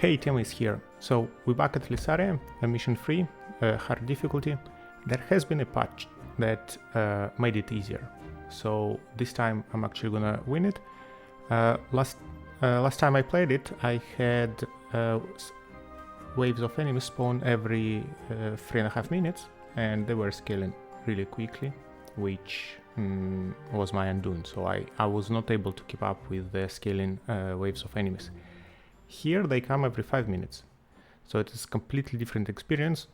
Hey, Tim is here. So we're back at Lessaria, a mission free, hard difficulty. There has been a patch that made it easier. So this time I'm actually gonna win it. Last time I played it, I had waves of enemies spawn every 3.5 minutes, and they were scaling really quickly, which was my undoing. So I was not able to keep up with the scaling waves of enemies. Here they come every 5 minutes, so it is a completely different experience,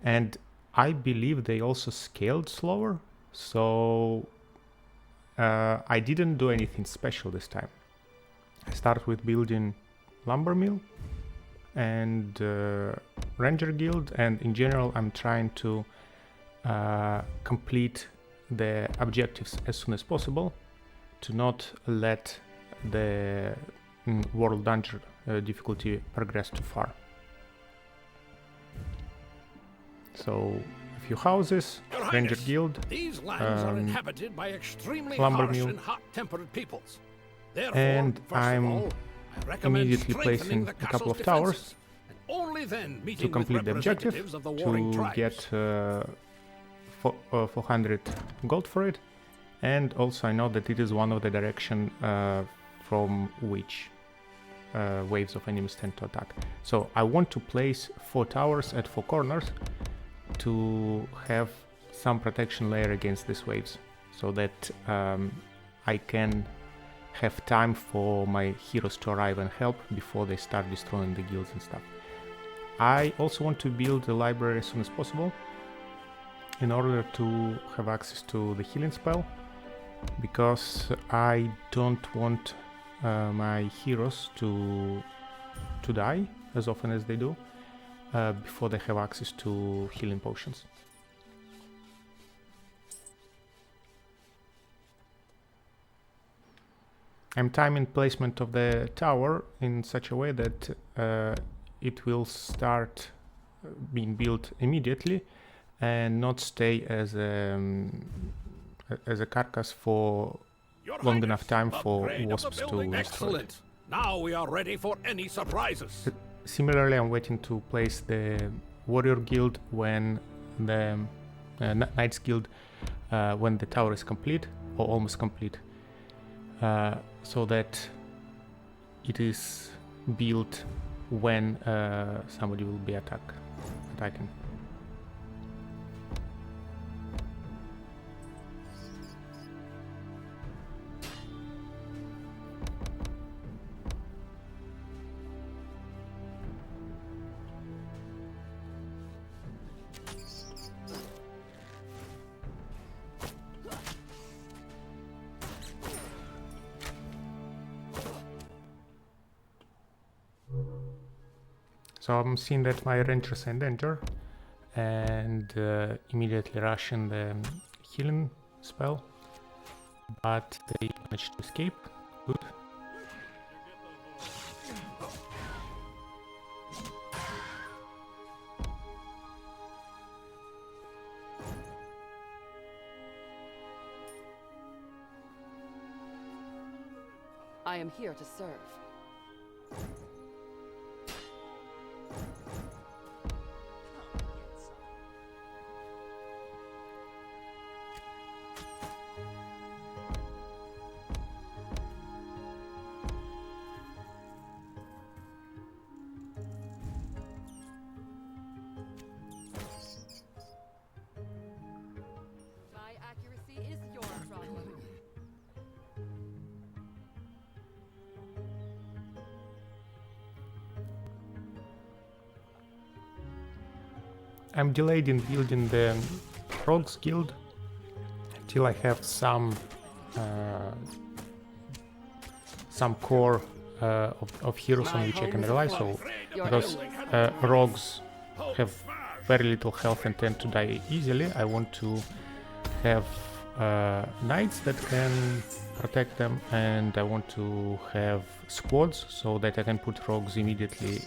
and I believe they also scaled slower, so I didn't do anything special this time. I start with building lumber mill and ranger guild, and in general I'm trying to complete the objectives as soon as possible to not let the world dungeon difficulty progress too far. So a few houses, ranger guild, these lands are inhabited by extremely lumber harsh mill, and hot-tempered peoples. Therefore, and first of I'm all, I recommend immediately strengthening placing the a couple of castle's towers defenses, and only then to meeting complete with the objective, representatives of the warring to tribes. get 400 gold for it, and also I know that it is one of the direction from which waves of enemies tend to attack. So I want to place 4 towers at 4 corners to have some protection layer against these waves, so that I can have time for my heroes to arrive and help before they start destroying the guilds and stuff. I also want to build a library as soon as possible in order to have access to the healing spell, because I don't want my heroes to die as often as they do before they have access to healing potions. I'm timing placement of the tower in such a way that it will start being built immediately and not stay as a carcass for long enough time for wasps to destroy it. Excellent. Now we are ready for any surprises. Similarly, I'm waiting to place the warrior guild when the knights guild when the tower is complete or almost complete, so that it is built when somebody will be attacking. So I'm seeing that my rangers are in danger, and immediately rushing the healing spell, but they managed to escape. Good. I am here to serve. My accuracy is your problem. I'm delayed in building the rogues guild until I have some core of heroes on which I can rely. So because rogues have very little health and tend to die easily, I want to have knights that can protect them, and I want to have squads so that I can put rogues immediately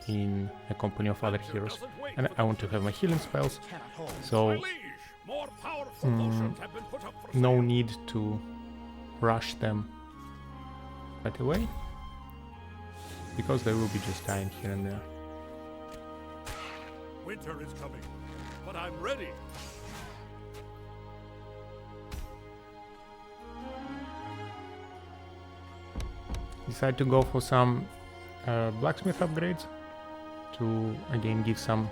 in a company of other heroes, and I want to have my healing spells, so no need to rush them right away. because they will be just dying here and there. Winter is coming, but I'm ready. Decide to go for some blacksmith upgrades to again give some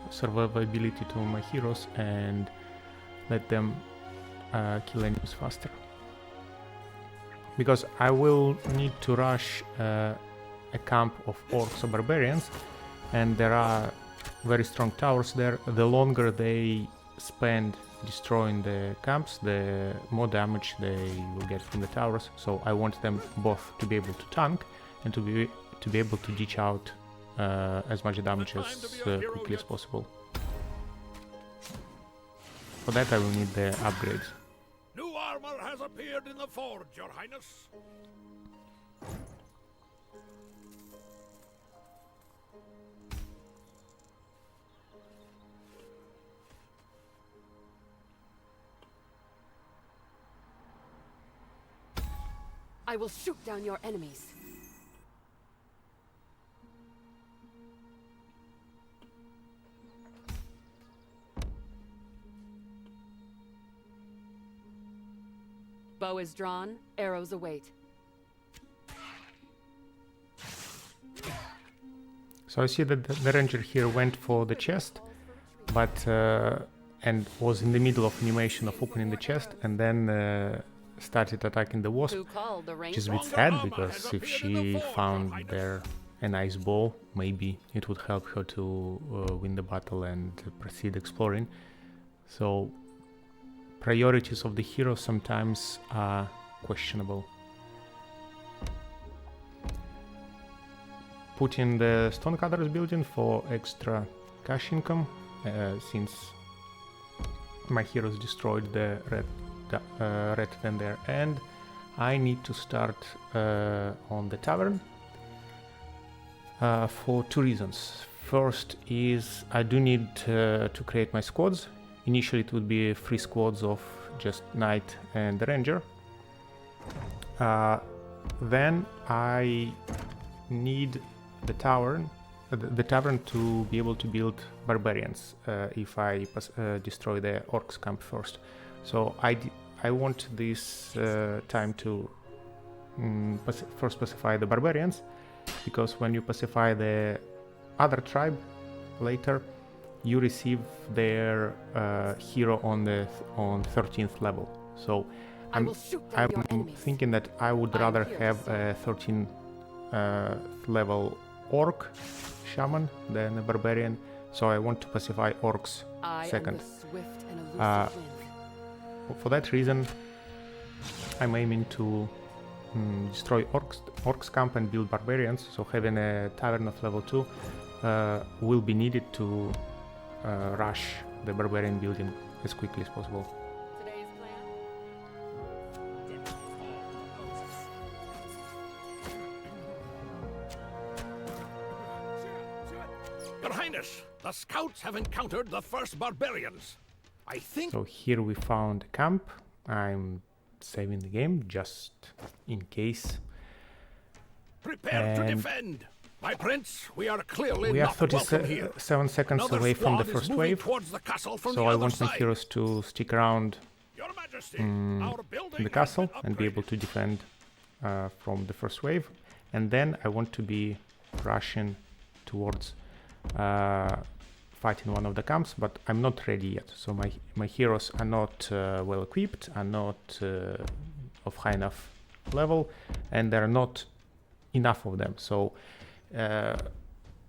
survivability to my heroes and let them kill enemies faster. Because I will need to rush a camp of orcs or barbarians, and there are very strong towers there. The longer they spend destroying the camps, the more damage they will get from the towers. So I want them both to be able to tank and to be able to dish out as much damage as quickly as possible. For that I will need the upgrades. New armor has appeared in the forge, Your Highness. I will shoot down your enemies. Bow is drawn, arrows await. So I see that the ranger here went for the chest, but and was in the middle of animation of opening the chest, and then started attacking the wasp, which is a bit sad, because if she found there a nice bow, maybe it would help her to win the battle and proceed exploring. So priorities of the hero sometimes are questionable. Put in the Stonecutters building for extra cash income, since my heroes destroyed the red tender, and I need to start on the tavern for two reasons. First is I do need to create my squads. Initially it would be 3 squads of just knight and ranger. Then I need the tavern to be able to build barbarians if I destroy the orcs camp first. So I want this time to first pacify the barbarians, because when you pacify the other tribe later, you receive their hero on 13th level. So I'm thinking that I would rather have a 13th level orc shaman than a barbarian. So I want to pacify orcs second. For that reason, I'm aiming to destroy orcs camp and build barbarians. So having a tavern of level 2 will be needed to rush the barbarian building as quickly as possible. Today's plan? Your Highness, the scouts have encountered the first barbarians. I think... So here we found a camp. I'm saving the game just in case. Prepare to defend. My prince, we are clearly We are not welcome here. 37 seconds Another away from the squad is first moving wave, towards the castle from so the I other want my side. heroes to stick around Your Majesty, our building in the has castle been and be able upgraded. to defend from the first wave, and then I want to be rushing towards fighting one of the camps, but I'm not ready yet. So my heroes are not well equipped, are not of high enough level, and there are not enough of them. So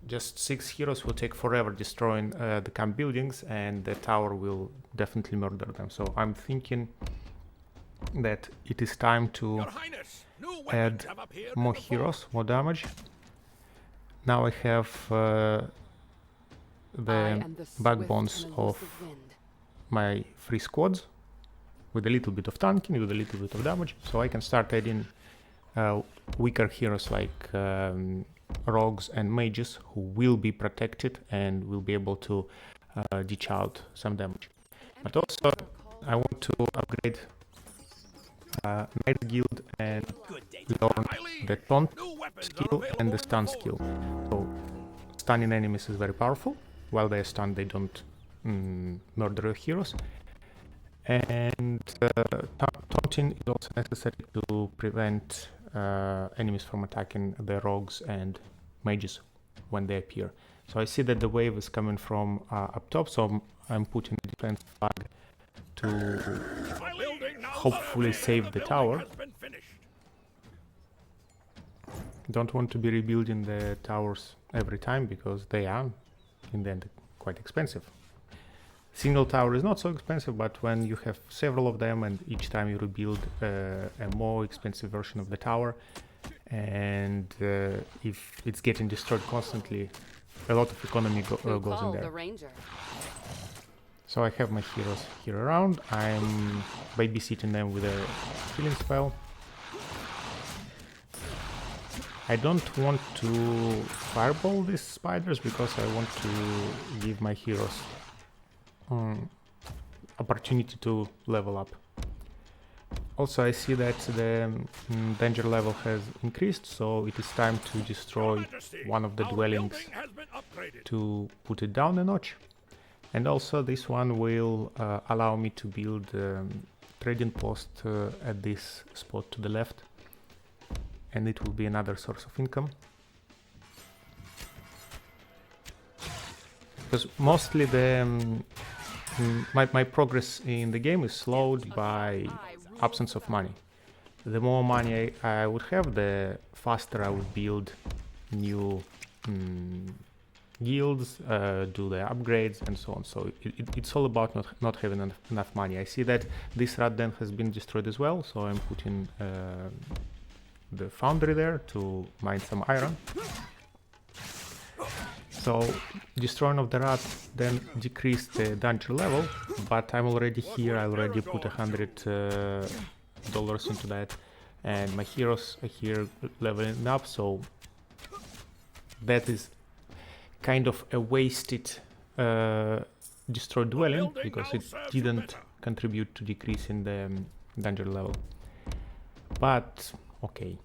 just 6 heroes will take forever destroying the camp buildings, and the tower will definitely murder them. So I'm thinking that it is time to Your Highness, new weapons add have appeared more in the forge. heroes, more damage. Now I have I the am the backbones swift and of elusive wind. my 3 squads with a little bit of tanking, with a little bit of damage, so I can start adding weaker heroes like rogues and mages, who will be protected and will be able to dish out some damage. But also I want to upgrade Knight Guild and learn the taunt skill and the stun skill. So stunning enemies is very powerful. While they are stunned, they don't murder your heroes. And taunting is also necessary to prevent enemies from attacking the rogues and mages when they appear. So I see that the wave is coming from up top, so I'm putting the defense flag to hopefully save the tower. Don't want to be rebuilding the towers every time because they are in the end quite expensive. Single tower is not so expensive, but when you have several of them and each time you rebuild a more expensive version of the tower, and if it's getting destroyed constantly, a lot of economy goes in there. So I have my heroes here around. I'm babysitting them with a healing spell. I don't want to fireball these spiders because I want to give my heroes opportunity to level up. Also, I see that the danger level has increased, so it is time to destroy one of the dwellings to put it down a notch. And also this one will allow me to build trading post at this spot to the left, and it will be another source of income. Because mostly the my progress in the game is slowed by absence of money. The more money I would have, the faster I would build new guilds, do the upgrades and so on. So it's all about not having enough money. I see that this rat den has been destroyed as well, so I'm putting the foundry there to mine some iron. So destroying of the rat then decreased the danger level, but I'm already here. I already put $100 into that, and my heroes are here leveling up. So that is kind of a wasted destroyed dwelling because it didn't contribute to decreasing the danger level. But okay,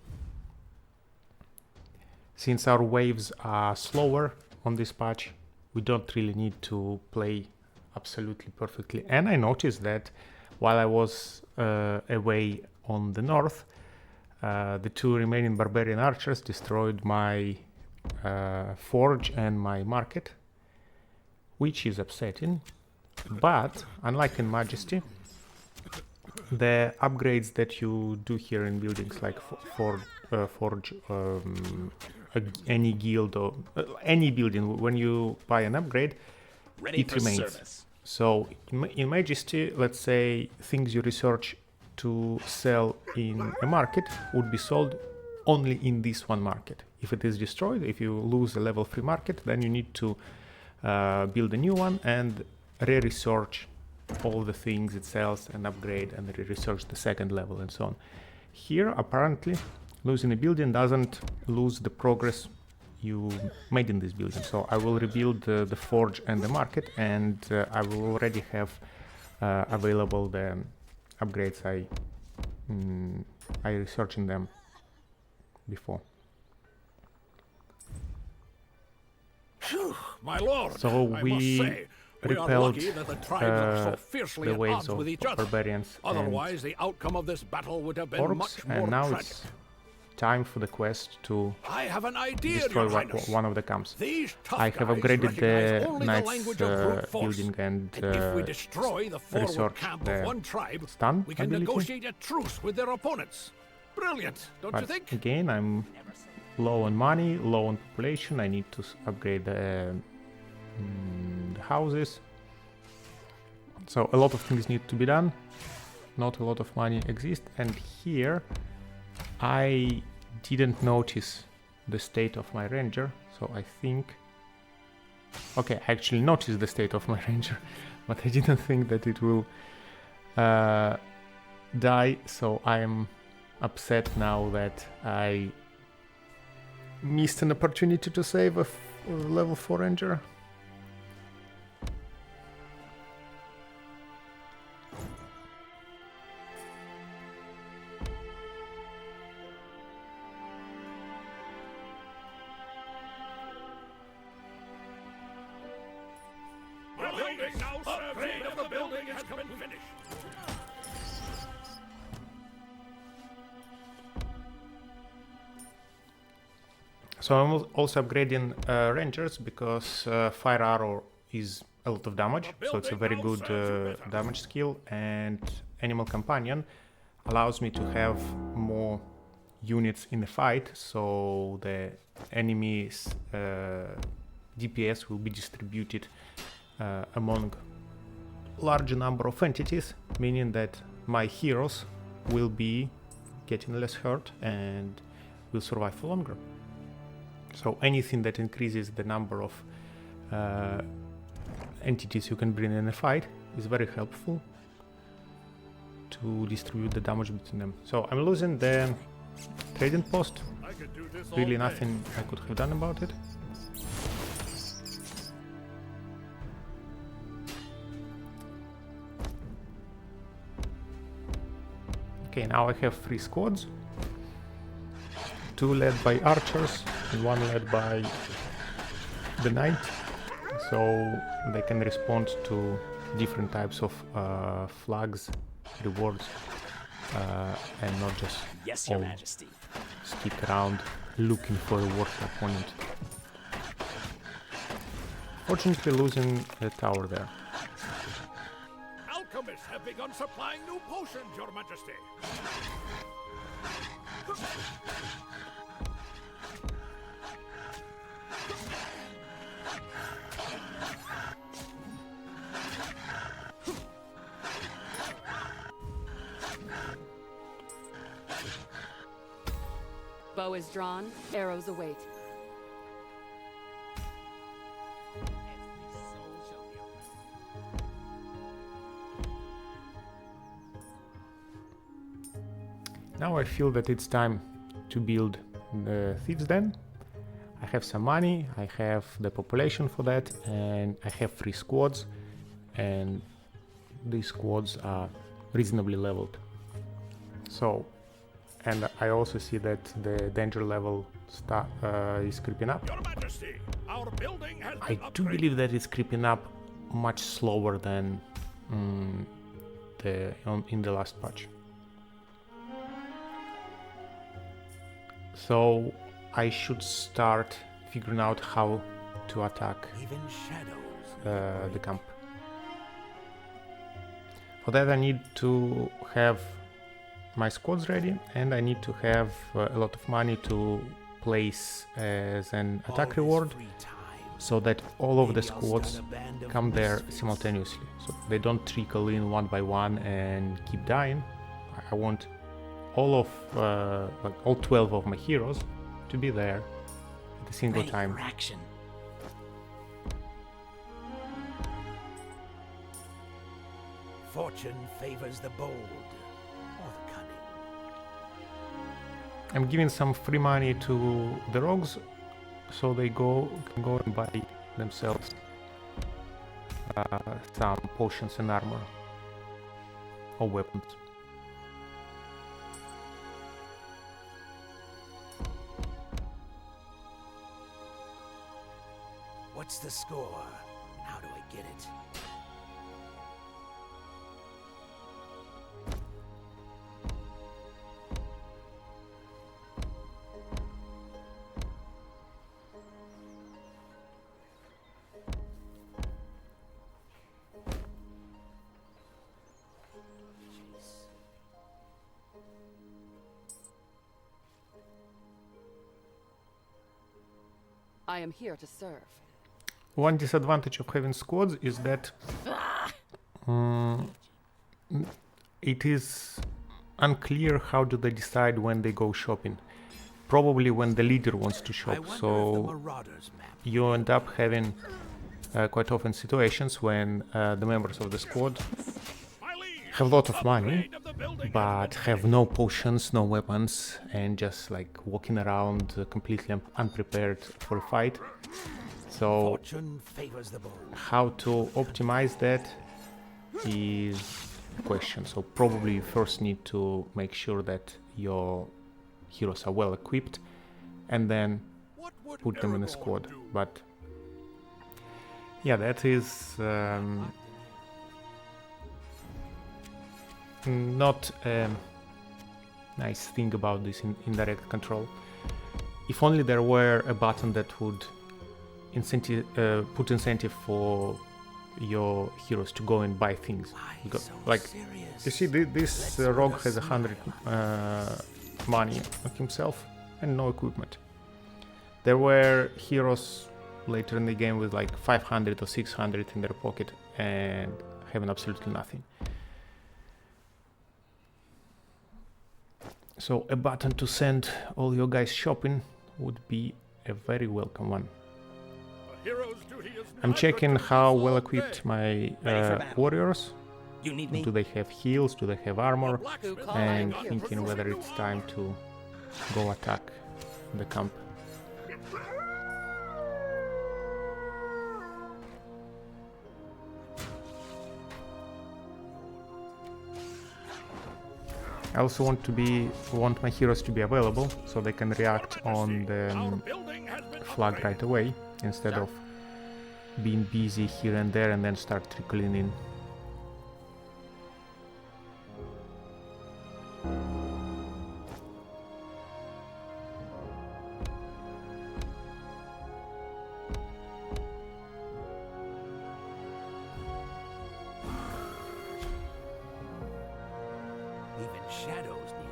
since our waves are slower on this patch, we don't really need to play absolutely perfectly. And I noticed that while I was away on the north, the two remaining barbarian archers destroyed my forge and my market, which is upsetting. But unlike in Majesty, the upgrades that you do here in buildings like forge, any guild or any building, when you buy an upgrade, it remains. So in Majesty, let's say things you research to sell in a market would be sold only in this one market. If it is destroyed, if you lose a level 3 market, then you need to build a new one and re-research all the things it sells and upgrade and re-research the second level and so on. Here, apparently, losing a building doesn't lose the progress you made in this building. So I will rebuild the forge and the market, and I will already have available the upgrades I researched in them before. My lord, So we repelled the waves of barbarians Otherwise, the outcome of this battle would have been and much orcs, more and now tragic. it's time for the quest to I have an idea, destroy Your Highness. one of the camps. These tough I have guys upgraded recognize the only knight's language of brute force. building and if we destroy the forward research camp the of one tribe, stun we can ability. negotiate a truce with their opponents. Brilliant, don't you But think? again, I'm low on money, low on population. I need to upgrade the houses. So a lot of things need to be done. Not a lot of money exists. And here I didn't notice the state of my ranger. So I think... Okay, I actually noticed the state of my ranger, but I didn't think that it will die. So I'm upset now that I missed an opportunity to save a level 4 ranger. building now upgrade of the building has been finished. So I'm also upgrading Rangers because Fire Arrow is a lot of damage, so it's a very good damage skill, and Animal Companion allows me to have more units in the fight, so the enemy's DPS will be distributed among larger number of entities, meaning that my heroes will be getting less hurt and will survive for longer. So anything that increases the number of entities you can bring in a fight is very helpful to distribute the damage between them. So I'm losing the trading post. Really nothing I could have done about it. Okay, now I have 3 squads. 2 led by archers and 1 led by the knight, so they can respond to different types of flags, rewards, and not just Yes, Your Majesty. stick around looking for a worse opponent. Fortunately, losing a tower there. Alchemists have begun supplying new potions, Your Majesty. Bow is drawn, arrows await. Now I feel that it's time to build the Thieves' Den. I have some money, I have the population for that, and I have 3 squads, and these squads are reasonably leveled. So, and I also see that the danger level is creeping up. Your Majesty, our building has I been do upgraded. believe that it's creeping up much slower than in the last patch. So I should start figuring out how to attack Even shadows. the camp. For that I need to have my squads ready, and I need to have a lot of money to place as an attack reward, so that all of the squads come there simultaneously, so they don't trickle in one by one and keep dying. I want all of all 12 of my heroes to be there at a single Ready time. for action. Fortune favors the bold or the cunning. I'm giving some free money to the rogues, so they can go and buy themselves some potions and armor or weapons. What's the score? How do I get it? I am here to serve. One disadvantage of having squads is that it is unclear how do they decide when they go shopping. Probably when the leader wants to I shop, wonder if the so Marauders map. you end up having quite often situations when the members of the squad My liege, have a lot of money, upgrade of the building but has have no potions, no weapons, and just like walking around completely unprepared for a fight. So Fortune favors the bold. how to optimize that is a question. So probably you first need to make sure that your heroes are well equipped, and then What would put them in a Aragorn squad. do? But Yeah, that is not a nice thing about this indirect control. If only there were a button that would put incentive for your heroes to go and buy things. Like, you see, this rogue has 100 money on himself and no equipment. There were heroes later in the game with like 500 or 600 in their pocket and having absolutely nothing. So a button to send all your guys shopping would be a very welcome one. I'm checking how well equipped my warriors. You need me? Do they have heals? Do they have armor? And thinking whether it's time to go attack the camp. I also want my heroes to be available so they can react on the flag right away instead of being busy here and there and then start trickling in.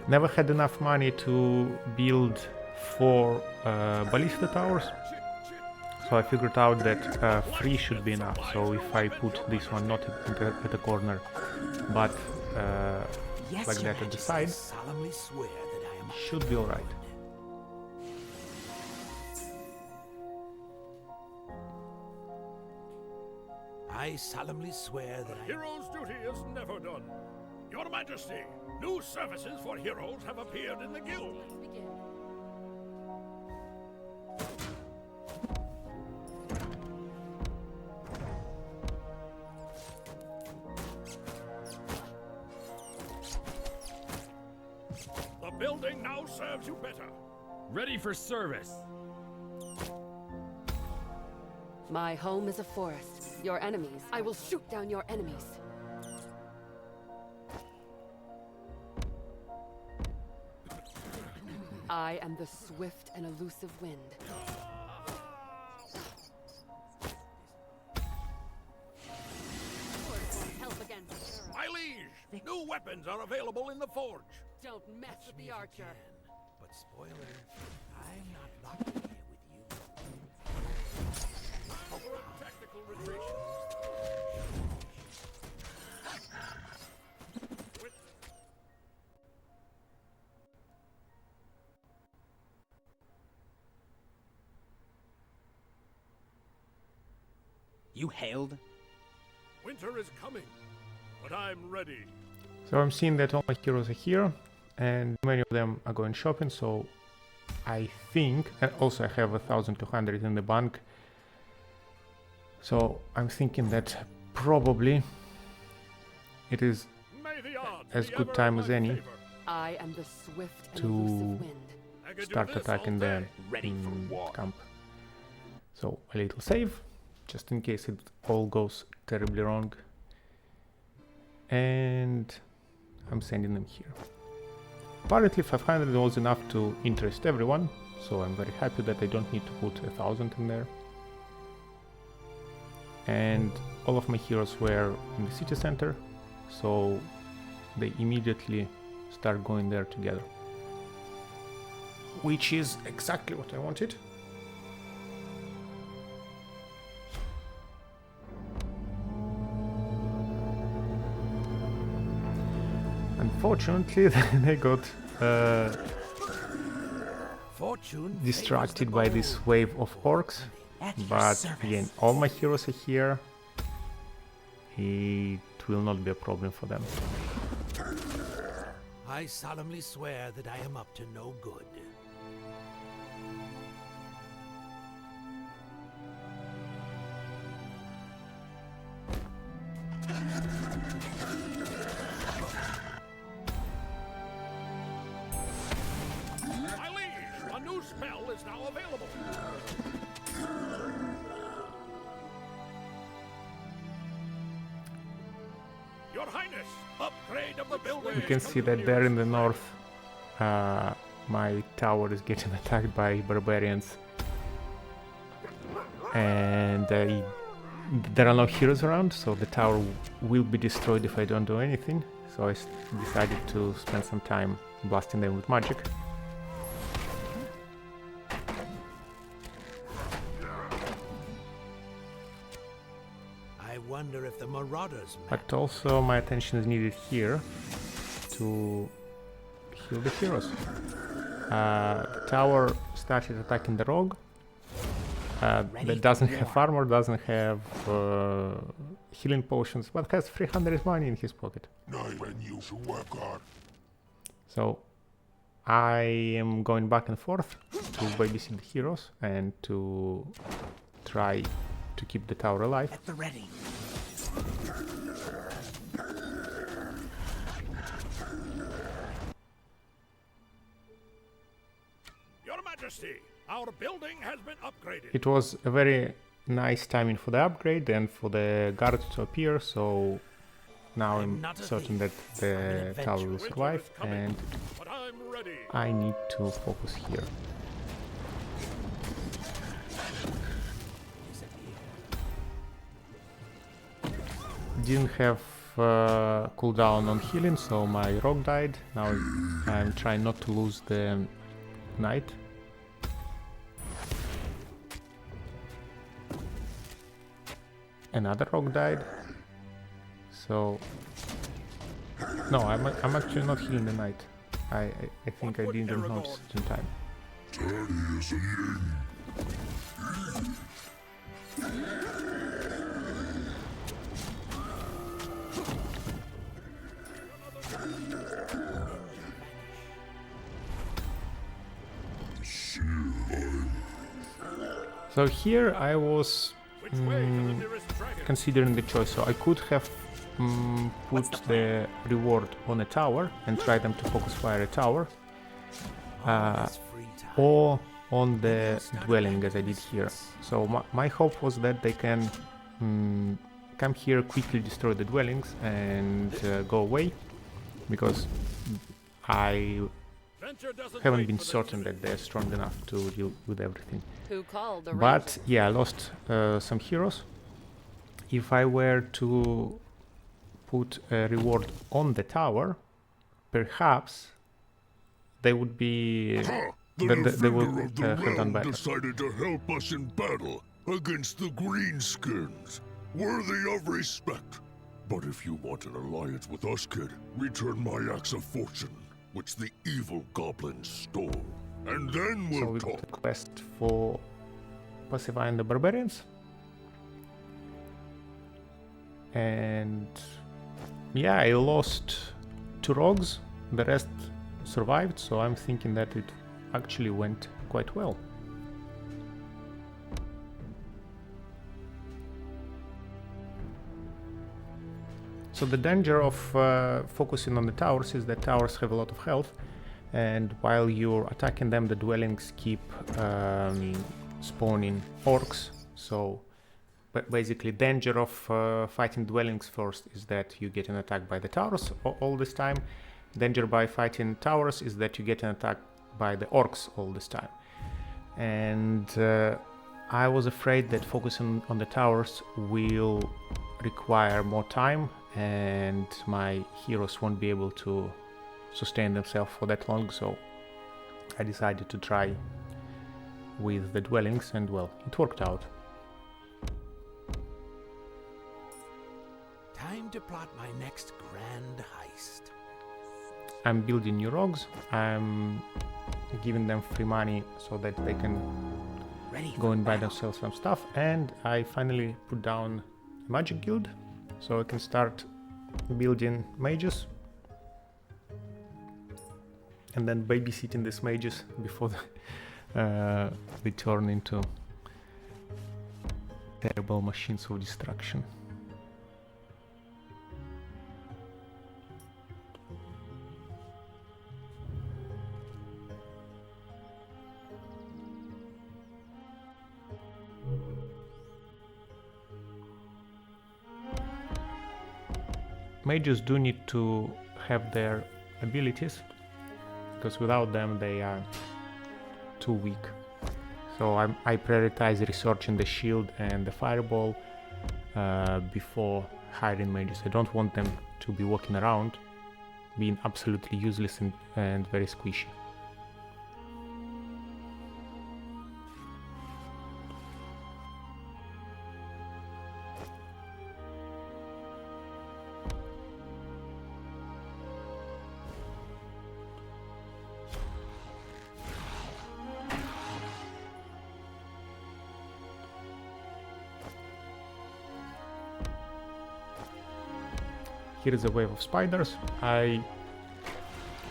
Never had enough money to build 4 ballista towers, so I figured out that 3 should be enough. So if I put this one not at the corner, but like that at the side, should be alright. I solemnly swear that The hero's duty is never done. Your Majesty, new services for heroes have appeared in the guild. The building now serves you better. Ready for service. My home is a forest. Your enemies. I will shoot down your enemies. I am the swift and elusive wind. Help against terror. My liege, new weapons are available in the forge. Don't mess with the archer. But spoiler, I'm not locked in here with you. Tactical retreat. You hailed? Winter is coming, but I'm ready. So I'm seeing that all my heroes are here, and many of them are going shopping, so I think, and also I have 1,200 in the bank, so I'm thinking that probably it is as good time as any I am the swift and to elusive wind. start attacking the camp. So a little save, just in case it all goes terribly wrong, and I'm sending them here. Apparently 500 was enough to interest everyone, so I'm very happy that I don't need to put 1,000 in there. And all of my heroes were in the city center, so they immediately start going there together, which is exactly what I wanted. Unfortunately, they got distracted by this wave of orcs, but again, all my heroes are here. It will not be a problem for them. I solemnly swear that I am up to no good. My liege, a new spell is now available. Your Highness, upgrade of the building. You can see that there in the north, my tower is getting attacked by barbarians, and there are no heroes around, so the tower will be destroyed if I don't do anything. So I decided to spend some time blasting them with magic. I wonder if the Marauders But also my attention is needed here to heal the heroes. The tower started attacking the rogue. That doesn't have armor, doesn't have healing potions, but has 300 money in his pocket. So I am going back and forth to babysit the heroes and to try to keep the tower alive. at the ready. Your Majesty, our building has been upgraded. It was a very nice timing for the upgrade and for the guard to appear, so now I'm not a certain thief. that the tower will Winter survive, is coming, and but I'm ready. I need to focus here. Didn't have cooldown on healing, so my rogue died. Now I'm trying not to lose the knight. Another rogue died. So no, I'm actually not healing the knight. I think I didn't notice it in time. So here I was Which way to the nearest dragon? considering the choice. So I could have put the reward on a tower and try them to focus fire a tower, This free time. or on the dwelling as I did here. So my hope was that they can come here, quickly destroy the dwellings and go away, because I Venture doesn't haven't wait been for the certain that they're strong enough to deal with everything. Who called the But yeah, I lost some heroes. If I were to put a reward on the tower, perhaps they would be they would have done better. Decided to help us in battle against the Greenskins. Worthy of respect. But if you want an alliance with us, kid, return my axe of fortune, which the evil goblins stole. And then So we'll we got talk. a quest for pacifying the barbarians. And yeah, I lost 2 rogues, the rest survived, so I'm thinking that it actually went quite well. So the danger of focusing on the towers is that towers have a lot of health, and while you're attacking them, the dwellings keep spawning orcs. So but basically danger of fighting dwellings first is that you get an attack by the towers all this time. Danger by fighting towers is that you get an attack by the orcs all this time. And I was afraid that focusing on the towers will require more time and my heroes won't be able to sustain themselves for that long, so I decided to try with the dwellings, and well, it worked out. Time to plot my next grand heist. I'm building new rogues, I'm giving them free money so that they can Ready go for and buy battle. themselves some stuff, and I finally put down a magic guild so I can start building mages and then babysitting these mages before they turn into terrible machines of destruction. mages do need to have their abilities, because without them they are too weak. So I prioritize researching the shield and the fireball before hiring mages. I don't want them to be walking around being absolutely useless and very squishy. Here is a wave of spiders. I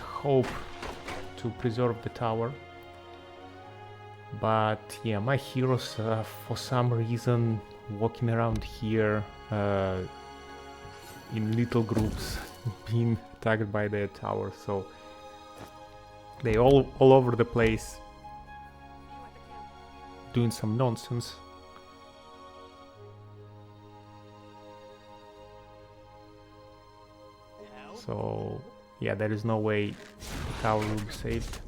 hope to preserve the tower, but yeah, my heroes for some reason walking around here in little groups being attacked by the tower, so they all over the place doing some nonsense. So yeah, there is no way the tower will be saved.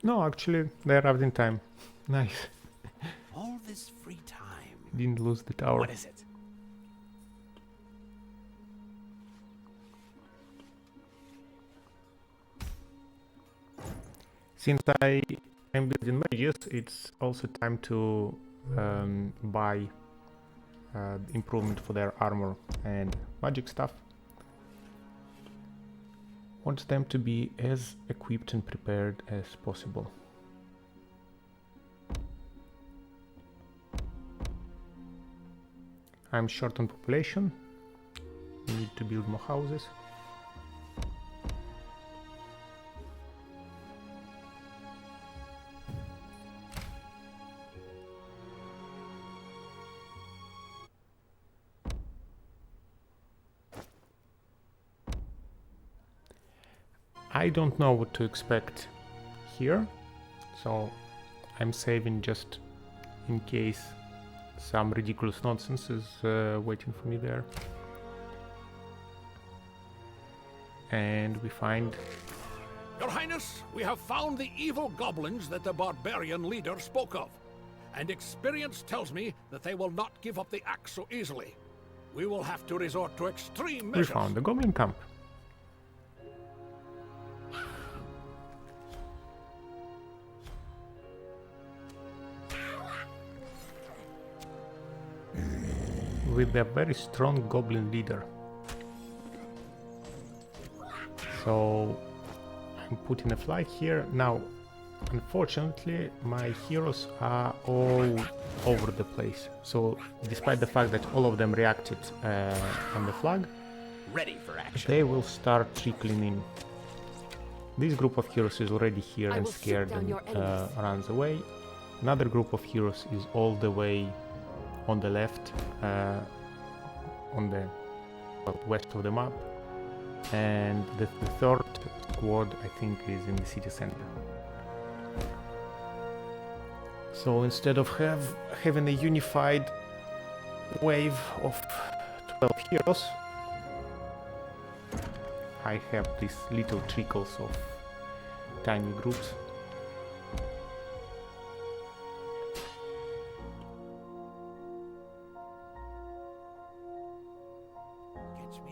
No, actually, they arrived in time. Nice. All this free time. Didn't lose the tower. What is it? Since I'm building mages, it's also time to buy improvement for their armor and magic stuff. Want them to be as equipped and prepared as possible. I'm short on population. Need to build more houses. I don't know what to expect here, so I'm saving just in case some ridiculous nonsense is waiting for me there. And we find... Your Highness, we have found the evil goblins that the barbarian leader spoke of, and experience tells me that they will not give up the axe so easily. We will have to resort to extreme measures. We found the goblin camp. With a very strong goblin leader. So I'm putting a flag here. Now, unfortunately, my heroes are all over the place. So despite the fact that all of them reacted on the flag, Ready for action. they will start trickling in. This group of heroes is already here I and will shoot scared down and your enemies. runs away. Another group of heroes is all the way on the left, on the west of the map, and the third squad I think is in the city center. So instead of having a unified wave of 12 heroes, I have these little trickles of tiny groups.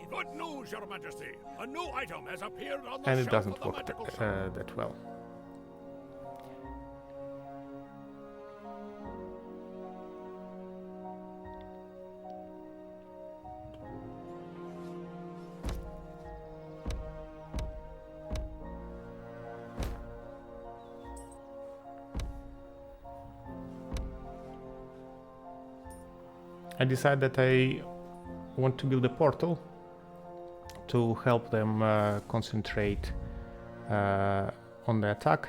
Good news, Your Majesty! A new item has appeared on the And it shelf doesn't of the work magical shop. that well. I decided that I want to build a portal to help them concentrate on the attack,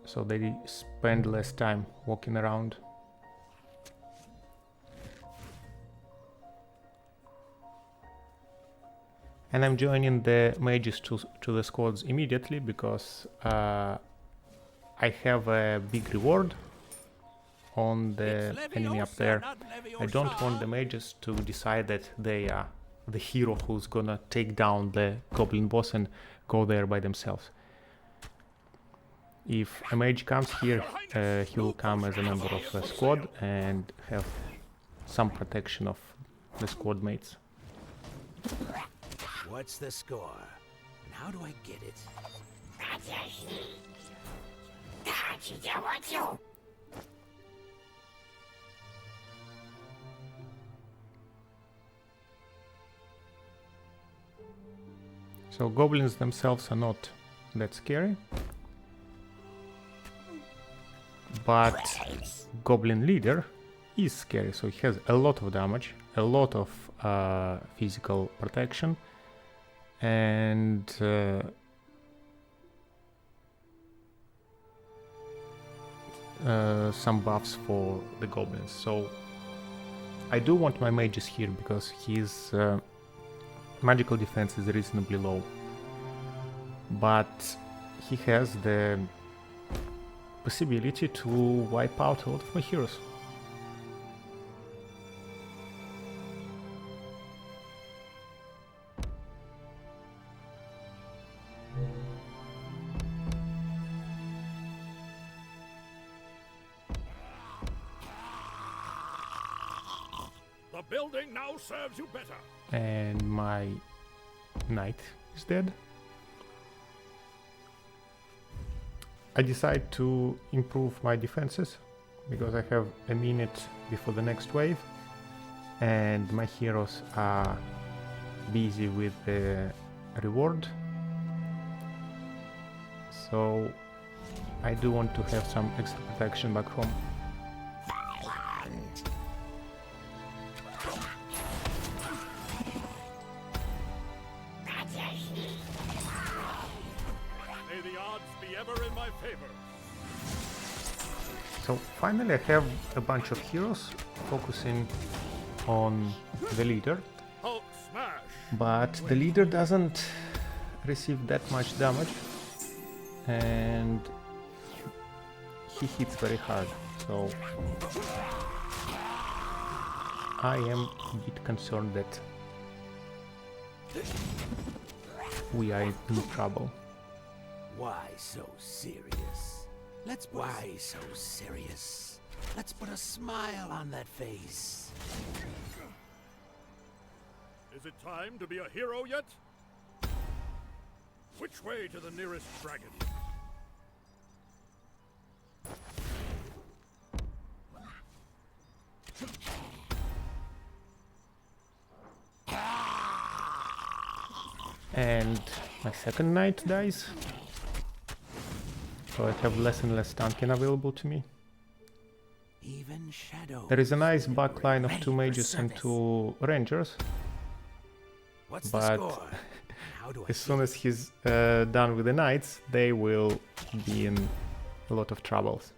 so they spend less time walking around And I'm joining the mages to the squads immediately because I have a big reward on the enemy up there. I don't want the mages to decide that they are the hero who's gonna take down the goblin boss and go there by themselves. If a mage comes here, he will come as a member of a squad and have some protection of the squad mates. What's the score? And how do I get it? So goblins themselves are not that scary, but goblin leader is scary. So he has a lot of damage, a lot of physical protection, and some buffs for the goblins. So I do want my mages here because his magical defense is reasonably low, but he has the possibility to wipe out a lot of my heroes. The building now serves you better. And my knight is dead. I decide to improve my defenses because I have a minute before the next wave and my heroes are busy with the reward, so I do want to have some extra protection back home. May the odds be ever in my favor. So finally I have a bunch of heroes focusing on the leader, Hulk smash! but the leader doesn't receive that much damage and he hits very hard, so I am a bit concerned that we are in trouble. Why so serious? Why so serious? Let's put a smile on that face. Is it time to be a hero yet? Which way to the nearest dragon? And my second knight dies, so I have less and less tanking available to me. Even shadow. There is a nice backline of 2 mages and 2 rangers, What's the but score? How do I as soon as he's done with the knights, they will be in a lot of troubles.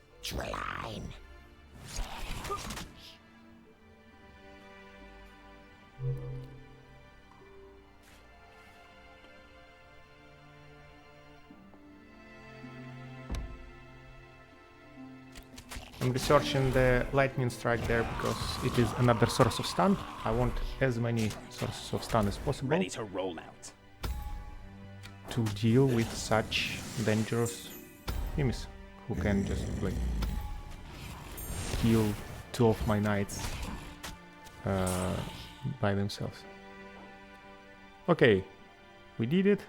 I'm researching the lightning strike there because it is another source of stun. I want as many sources of stun as possible Ready to roll out. to deal with such dangerous enemies who can just like kill 2 of my knights by themselves. Okay, we did it.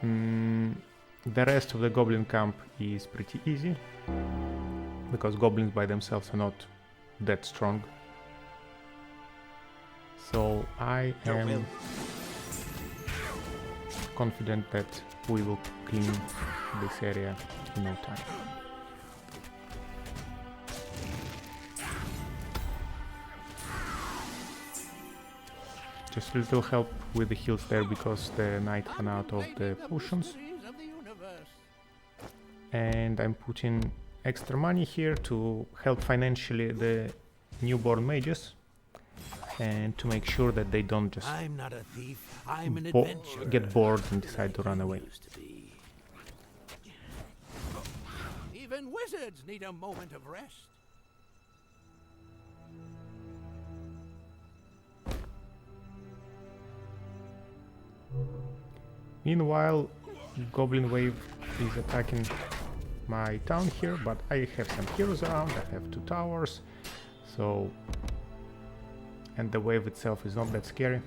The rest of the goblin camp is pretty easy because goblins by themselves are not that strong. So I am confident that we will clean this area in no time. Just a little help with the heals there because the knight ran out of the potions. And I'm putting extra money here to help financially the newborn mages and to make sure that they don't just I'm not a thief. I'm an bo- adventurer. get bored and decide to run away. Used to be. Even wizards need a moment of rest. Meanwhile, Goblin Wave is attacking my town here, but I have some heroes around, I have 2 towers, so... and the wave itself is not that scary.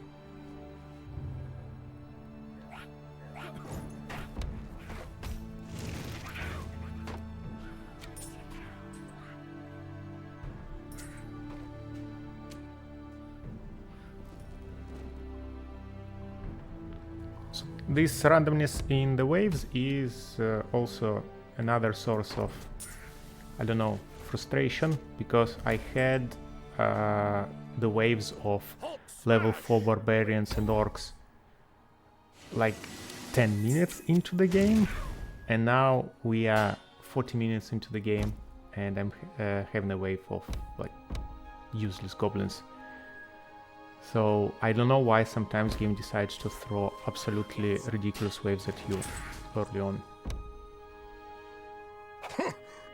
This randomness in the waves is also another source of, I don't know, frustration, because I had the waves of level 4 barbarians and orcs like 10 minutes into the game, and now we are 40 minutes into the game and I'm having a wave of like useless goblins. So I don't know why sometimes game decides to throw absolutely ridiculous waves at you early on.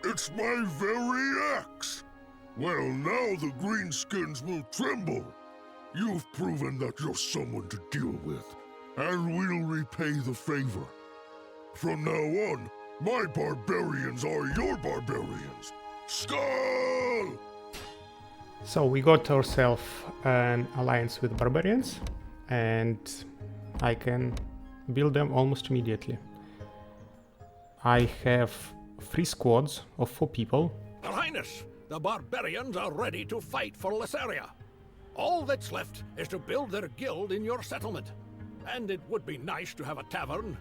It's my very axe! Well, now the greenskins will tremble. You've proven that you're someone to deal with, and we'll repay the favor. From now on, my barbarians are your barbarians. Skull! So we got ourselves an alliance with barbarians, and I can build them almost immediately. I have 3 squads of 4 people. Your Highness, the barbarians are ready to fight for Lessaria. All that's left is to build their guild in your settlement. And it would be nice to have a tavern,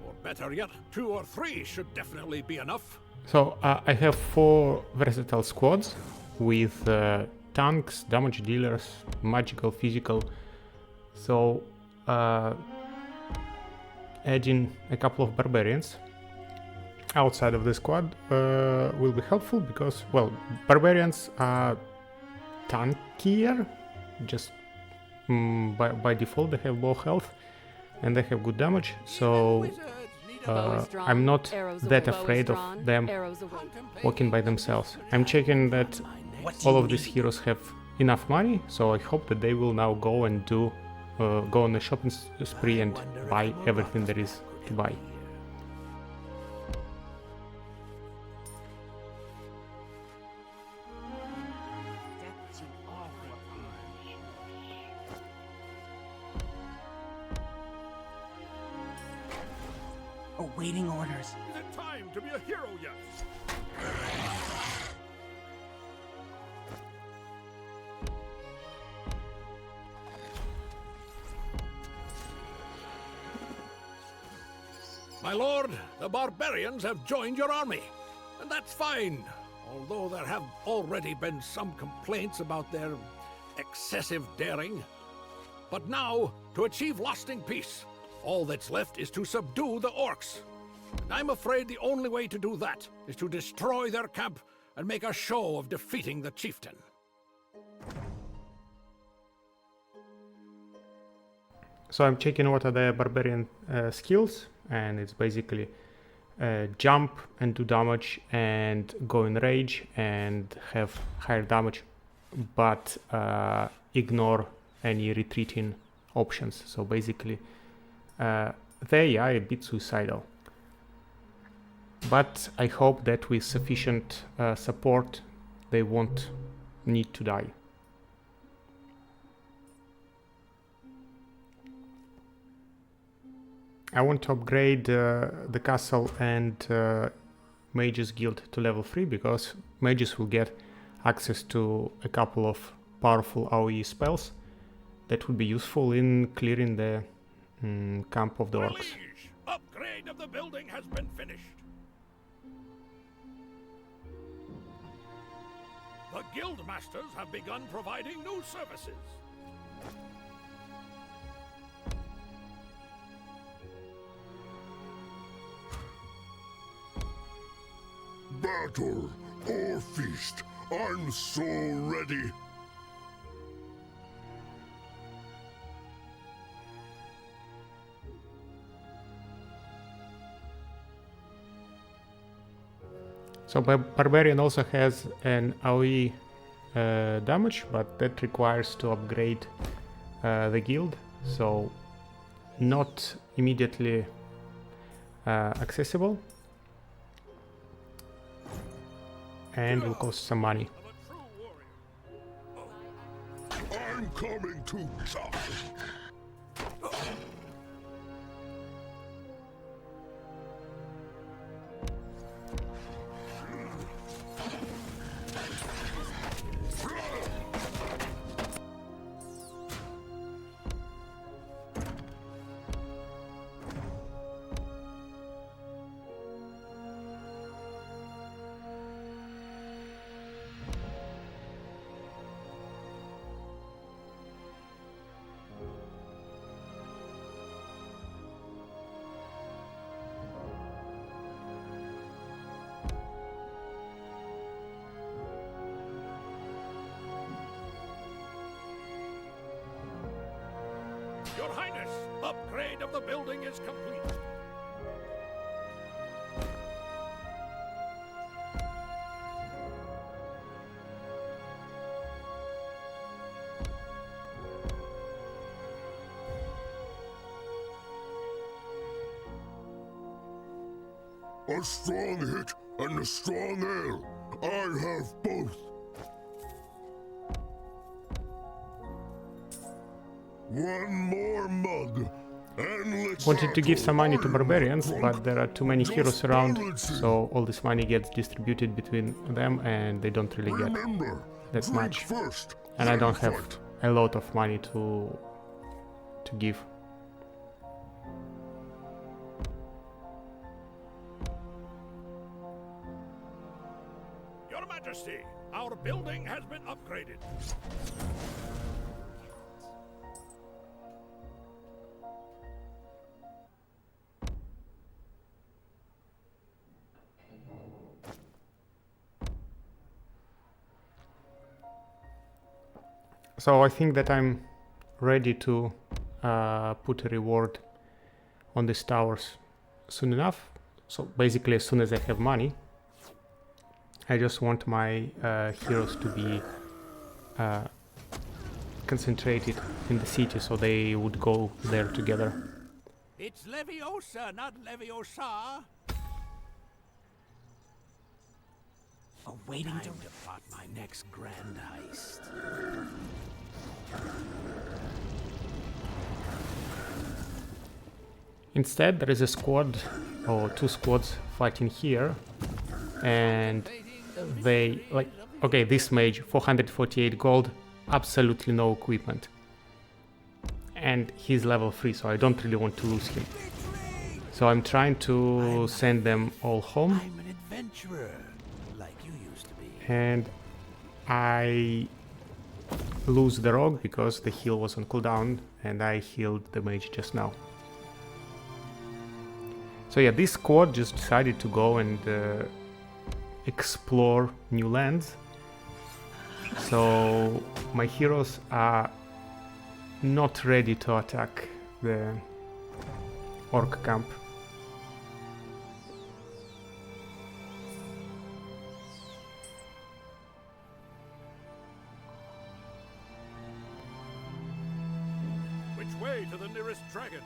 or better yet, 2 or 3 should definitely be enough. So I have 4 versatile squads with tanks, damage dealers, magical, physical. So adding a couple of barbarians outside of the squad will be helpful, because, well, barbarians are tankier, just by default they have low health and they have good damage, so I'm not that afraid of them walking by themselves. I'm checking that all of these heroes have enough money, so I hope that they will now go and go on a shopping spree and buy everything there is to buy. Awaiting orders. Is it time to be a hero yet? My lord, the barbarians have joined your army, and that's fine, although there have already been some complaints about their excessive daring. But now, to achieve lasting peace, all that's left is to subdue the orcs. And I'm afraid the only way to do that is to destroy their camp and make a show of defeating the chieftain. So I'm checking what are the barbarian skills, and it's basically jump and do damage and go in rage and have higher damage, but ignore any retreating options. So basically they are a bit suicidal. But I hope that with sufficient support they won't need to die. I want to upgrade the castle and mages guild to level 3, because mages will get access to a couple of powerful AoE spells that would be useful in clearing the camp of the orcs. Liege, upgrade of the building has been finished. The guild masters have begun providing new services. Battle or feast, I'm so ready. So Barbarian also has an AoE damage, but that requires to upgrade the guild, so not immediately accessible, and will cost some money. I'm coming to chop. Your Highness, upgrade of the building is complete. A strong hit and a strong ale. I have both. One more mug, and let's Wanted to give some money to settle. barbarians, but there are too many heroes around, Just so all this money gets distributed between them and they don't really get Remember, that drink much. first, And I then don't have fight. a lot of money to give. Your Majesty, our building has been upgraded. So I think that I'm ready to put a reward on these towers soon enough. So basically as soon as I have money, I just want my heroes to be concentrated in the city, so they would go there together. It's Leviosa, not Leviosa. Awaiting Time to plot my next grand heist. Instead, there is a squad or two squads fighting here, and they like, okay, this mage 448 gold, absolutely no equipment, and he's level 3, so I don't really want to lose him. So I'm trying to send them all home, I'm an adventurer, like you used to be. and I lose the rogue because the heal was on cooldown and I healed the mage just now. So yeah, this squad just decided to go and explore new lands. So my heroes are not ready to attack the orc camp. Which way to the nearest dragon?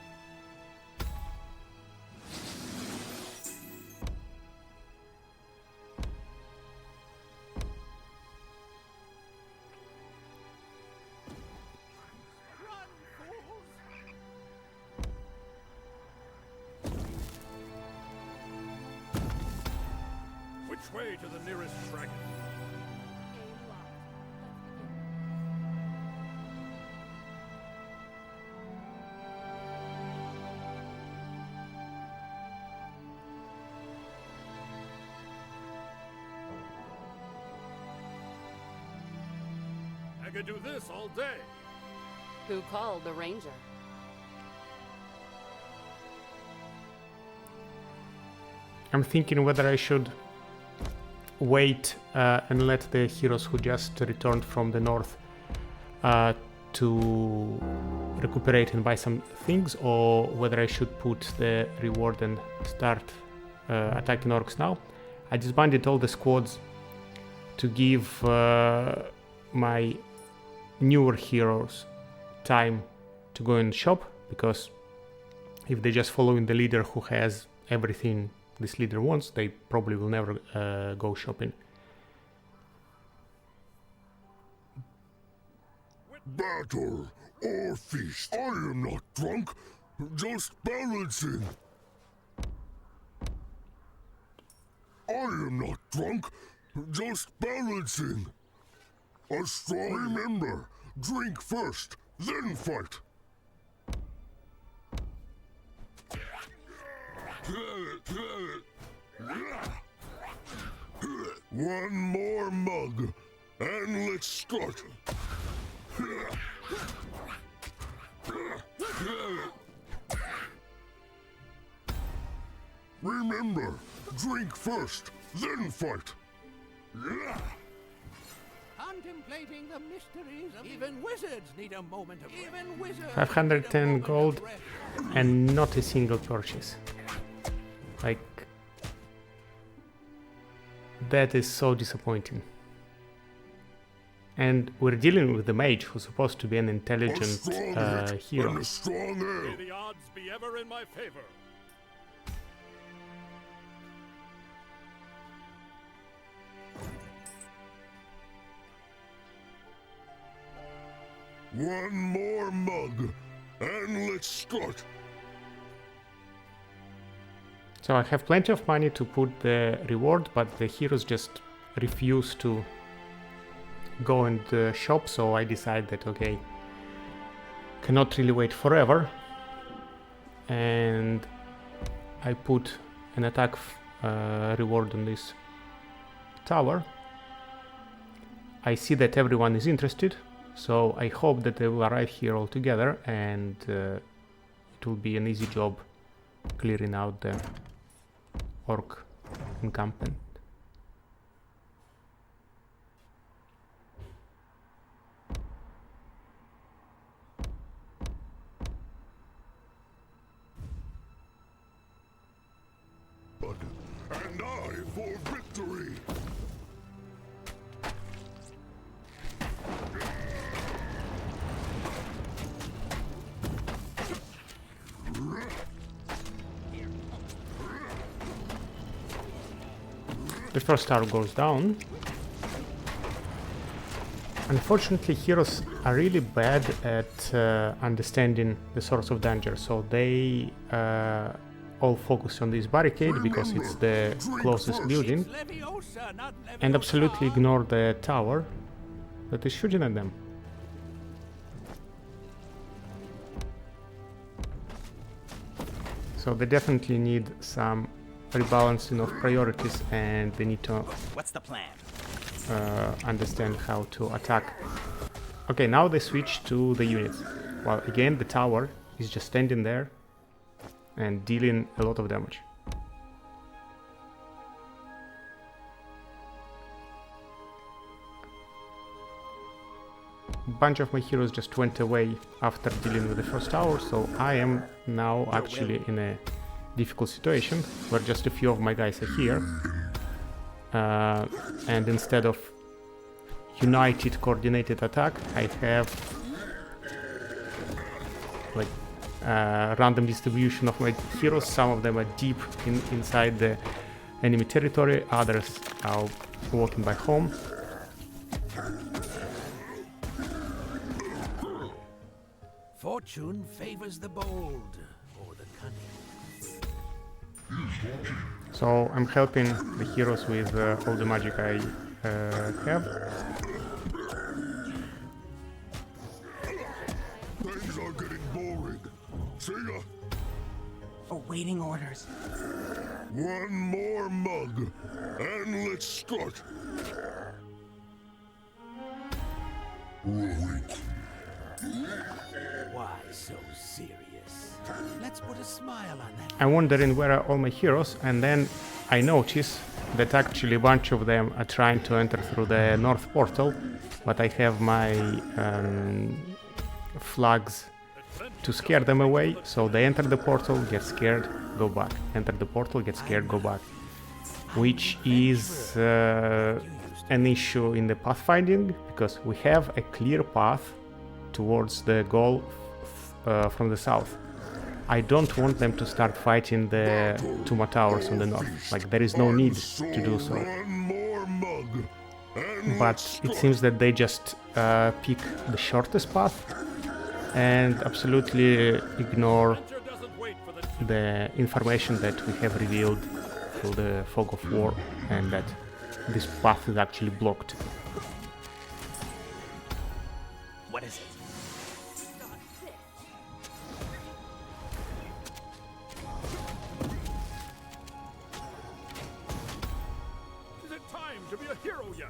Which way to the nearest dragon? I could do this all day. Who called the ranger? I'm thinking whether I should wait and let the heroes who just returned from the north to recuperate and buy some things, or whether I should put the reward and start attacking orcs now. I disbanded all the squads to give my newer heroes time to go and shop, because if they just following the leader who has everything this leader wants, they probably will never go shopping. Battle or feast. I am not drunk, just balancing. I am not drunk, just balancing. A strong remember, drink first, then fight. One more mug, and let's start. Remember, drink first, then fight. Contemplating the mysteries of even wizards need a moment of even wizards. 510 gold and not a single purchase. Like, that is so disappointing. And we're dealing with the mage, who's supposed to be an intelligent hero. And a strong ale. May the odds be ever in my favor. One more mug, and let's start. So I have plenty of money to put the reward, but the heroes just refuse to go in the shop, so I decide that, okay, cannot really wait forever, and I put an attack reward on this tower. I see that everyone is interested, so I hope that they will arrive here all together, and it will be an easy job clearing out the orc encampment. And I for victory. The first tower goes down. Unfortunately, heroes are really bad at understanding the source of danger, so they all focus on this barricade because it's the closest building, Leviosa, not and absolutely Leviosa. ignore the tower that is shooting at them. So they definitely need some rebalancing of priorities, and they need to What's the plan? understand how to attack. Okay, now they switch to the units. Well, again, the tower is just standing there and dealing a lot of damage. A bunch of my heroes just went away after dealing with the first tower, so I am now actually in a difficult situation where just a few of my guys are here, and instead of united coordinated attack, I have like random distribution of my heroes. Some of them are deep inside the enemy territory, others are walking back home. Fortune favors the bold or the cunning. So I'm helping the heroes with all the magic I have. Things are getting boring. See ya. Awaiting orders. One more mug, and let's start. Why so serious? Let's put a smile on that. I'm wondering where are all my heroes, and then I notice that actually a bunch of them are trying to enter through the north portal, but I have my flags to scare them away, so they enter the portal, get scared, go back. Enter the portal, get scared, go back. which is an issue in the pathfinding, because we have a clear path towards the goal from the south. I don't want them to start fighting the Tuma Towers on the north. Like, there is no need to do so. But it seems that they just pick the shortest path and absolutely ignore the information that we have revealed through the Fog of War, and that this path is actually blocked. What is it? Is it time to be a hero yet?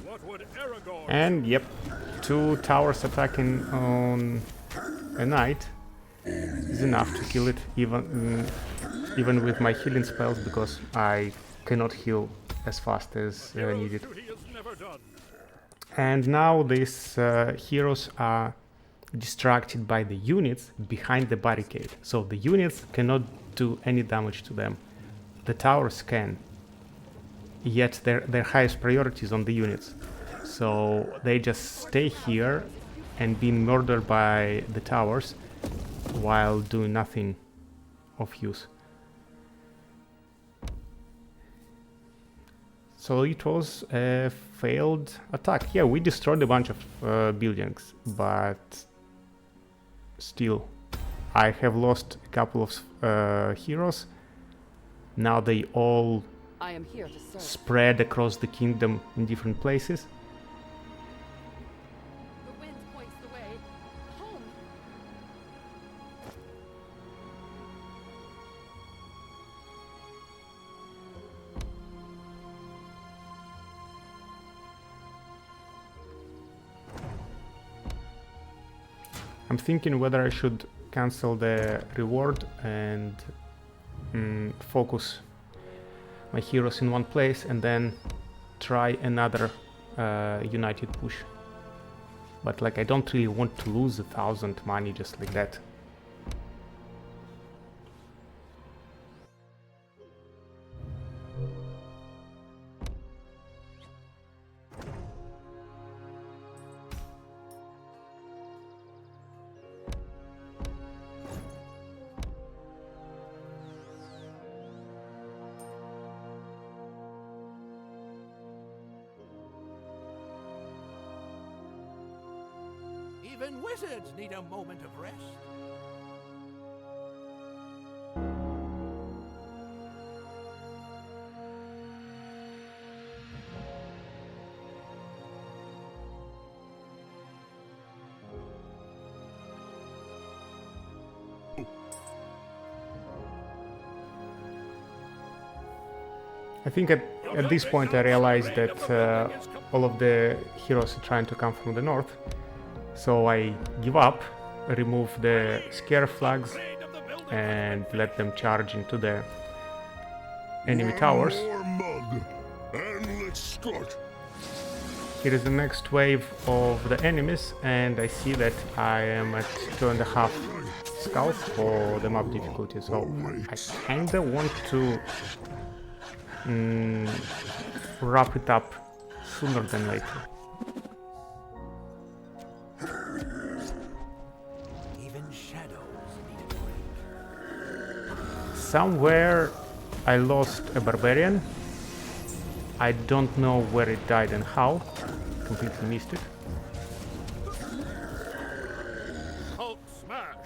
What would Aragorn? And yep, 2 towers attacking on a knight is enough to kill it, even with my healing spells, because I cannot heal as fast as needed. Duty is never done. And now these heroes are distracted by the units behind the barricade, so the units cannot do any damage to them. The towers can, yet their highest priority is on the units, so they just stay here and being murdered by the towers while doing nothing of use. So it was a failed attack. Yeah, we destroyed a bunch of buildings, but still, I have lost a couple of heroes. Now they all I am here to serve. spread across the kingdom in different places. The wind points the way. Home. I'm thinking whether I should cancel the reward and focus my heroes in one place and then try another united push. But like, I don't really want to lose 1,000 money just like that. Even wizards need a moment of rest. I think at this point I realized that all of the heroes are trying to come from the north, so I give up, remove the scare flags and let them charge into the enemy towers. More mug, and let's start. Here is the next wave of the enemies, and I see that I am at 2.5 skulls for the map difficulty, so I kinda want to wrap it up sooner than later. Even shadows need a break. Somewhere I lost a barbarian. I don't know where it died and how. Completely missed it. Hulk smash!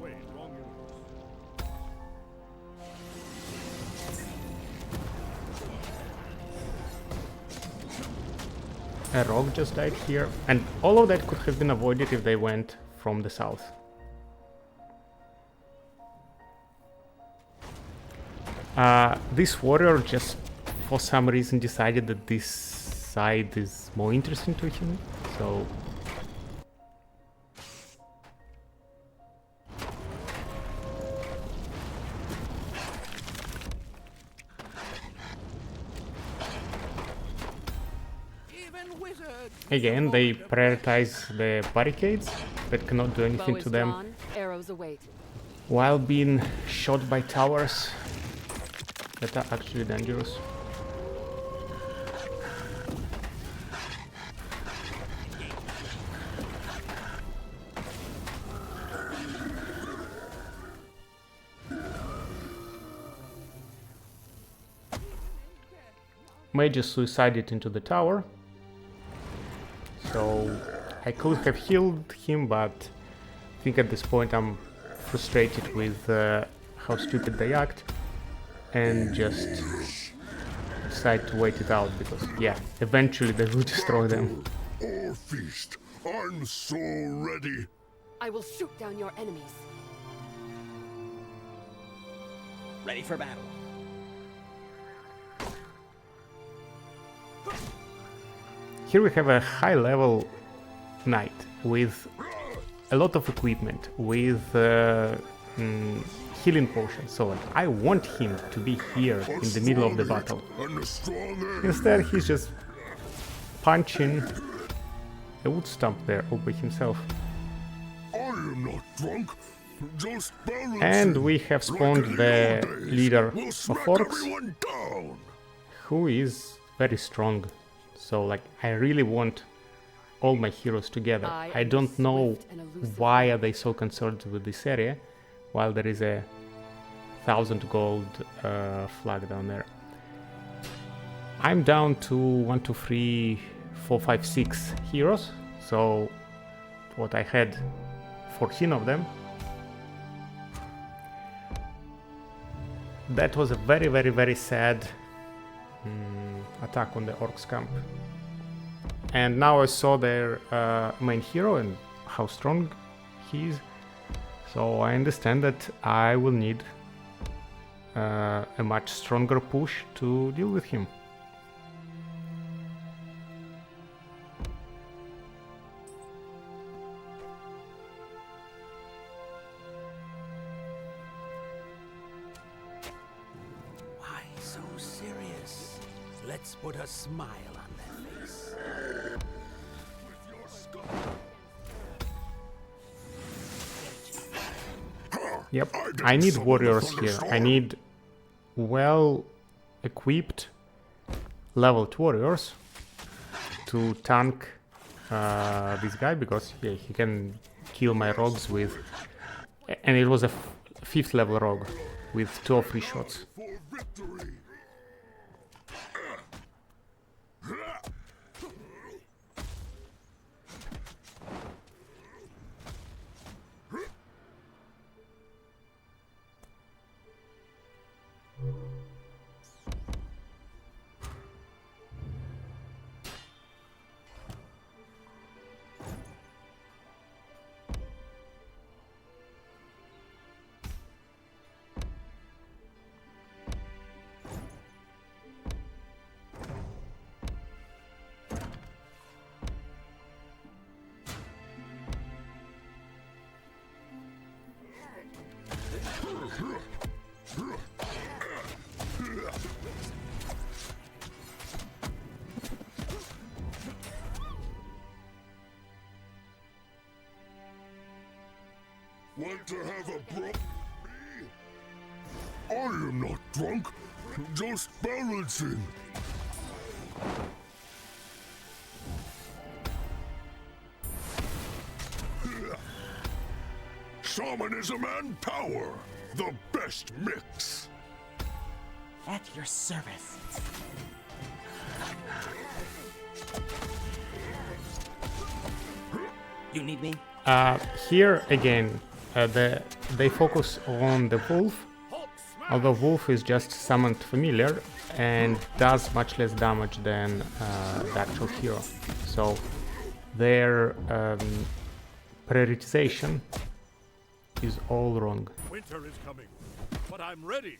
Wait, wrong universe. A rogue just died here, and all of that could have been avoided if they went from the south. This warrior just for some reason decided that this side is more interesting to him, so Even wizards. Again, they prioritize the barricades that cannot do Bow anything is to them, drawn, arrows await. while being shot by towers that are actually dangerous. Mage just suicided into the tower, so I could have healed him, but I think at this point I'm frustrated with how stupid they act and just decide to wait it out because, yeah, eventually they will destroy them. Or feast. I'm so ready. I will shoot down your enemies. Ready for battle. Here we have a high-level knight with a lot of equipment, with healing potions, so on. I want him to be here in the middle of the battle. And a strong aim. Instead, he's just punching a wood stump there all by himself. I am not drunk. Just balancing. And we have spawned Like the in the old days. leader We'll of smack orcs, everyone down. who is very strong. So, like, I really want all my heroes together. I I am don't know swift and elusive. why are they so concerned with this area, while there is a 1000 gold flag down there. I'm down to 1, 2, 3, 4, 5, 6 heroes. So, what I had 14 of them. That was a very, very, very sad attack on the orcs camp. And now I saw their main hero and how strong he is. So I understand that I will need a much stronger push to deal with him. Why so serious? Let's put a smile on that face. Yep, I need warriors here. I need well equipped leveled warriors to tank this guy, because yeah, he can kill my rogues with, and it was a 5th level rogue with 2 or 3 shots. For victory. Want to have a bro? Me? I am not drunk. Just balancing. Shamanism and power. The best mix. At your service. You need me? Here again, they focus on the wolf, although wolf is just summoned familiar and does much less damage than the actual hero. So their prioritization is all wrong. Winter is coming, but I'm ready.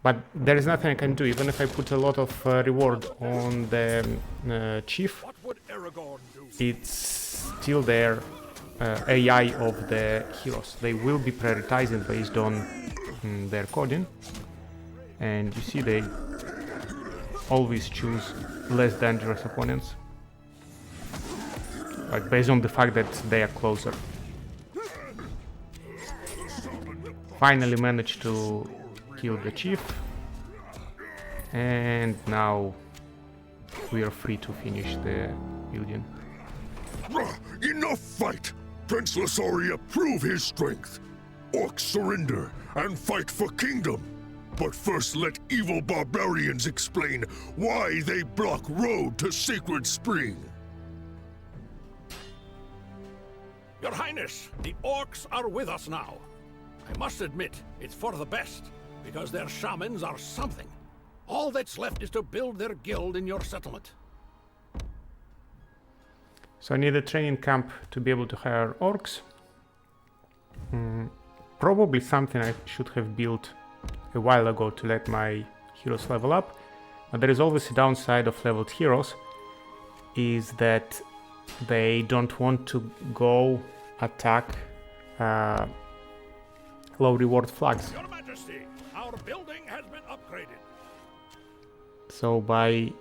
But there is nothing I can do, even if I put a lot of reward on the chief. What would Aragorn do? It's still their AI of the heroes. They will be prioritizing based on their coding, and you see they always choose less dangerous opponents. like based on the fact that they are closer. Finally managed to kill the chief, and now we are free to finish the building. Enough fight! Prince Lessaria, prove his strength. Orcs surrender and fight for kingdom. But first let evil barbarians explain why they block road to Sacred Spring. Your Highness, the orcs are with us now. I must admit, it's for the best, because their shamans are something. All that's left is to build their guild in your settlement. So I need a training camp to be able to hire orcs. Probably something I should have built a while ago to let my heroes level up. But there is always a downside of leveled heroes, is that they don't want to go attack low reward flags. Your Majesty, our building has been upgraded. So by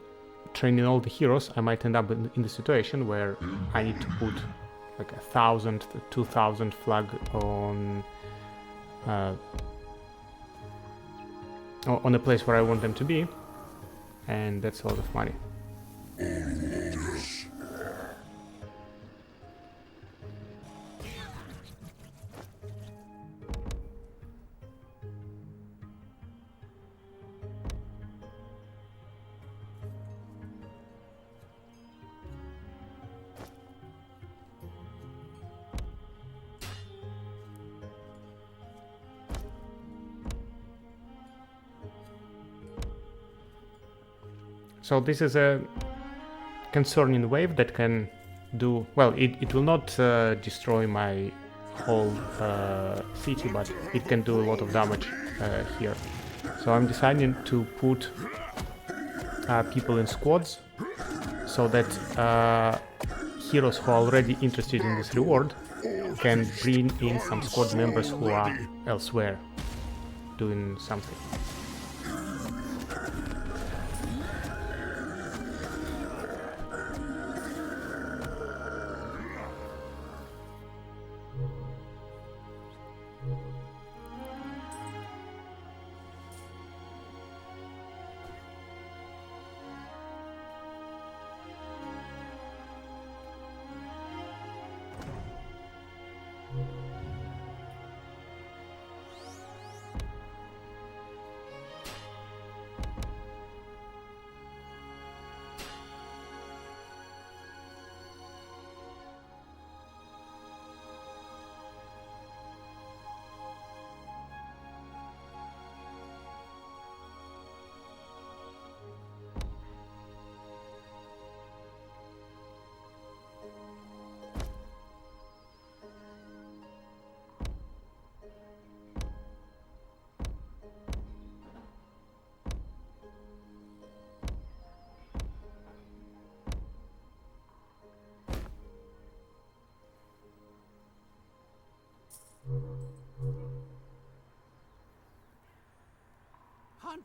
training all the heroes, I might end up in the situation where I need to put like 1,000 to 2,000 flag on a place where I want them to be, and that's a lot of money. So this is a concerning wave that can do, well, it will not destroy my whole city, but it can do a lot of damage here. So I'm deciding to put people in squads, so that heroes who are already interested in this reward can bring in some squad members who are elsewhere doing something.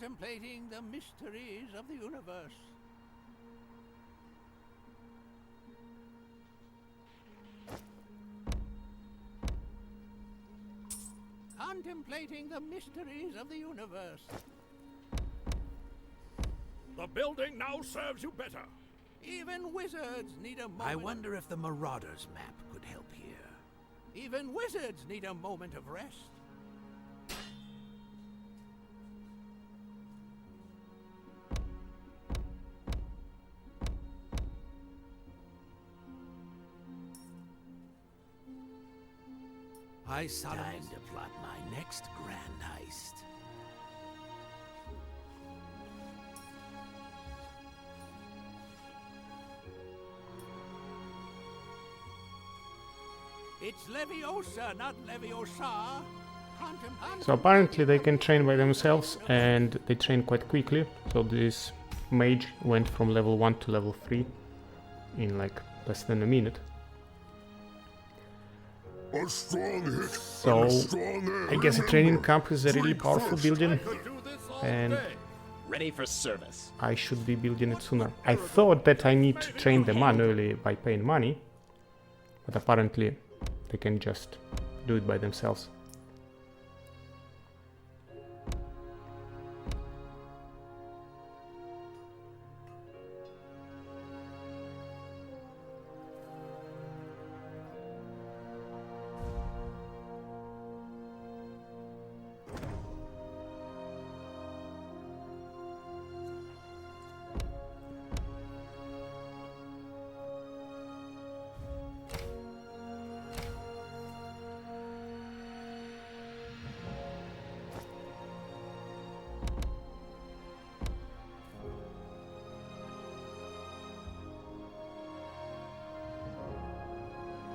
Contemplating the mysteries of the universe. Contemplating the mysteries of the universe. The building now serves you better. Even wizards need a moment. I wonder if the Marauders map could help here. Even wizards need a moment of rest. Time to plot my next grand heist. It's Leviosa, not Leviosa. So apparently they can train by themselves, and they train quite quickly. So this mage went from level 1 to level 3 in like less than a minute. A strong hit. So I guess a training camp is a really powerful building, and Ready for service. I should be building it sooner. I thought that I need to train them manually by paying money, but apparently they can just do it by themselves.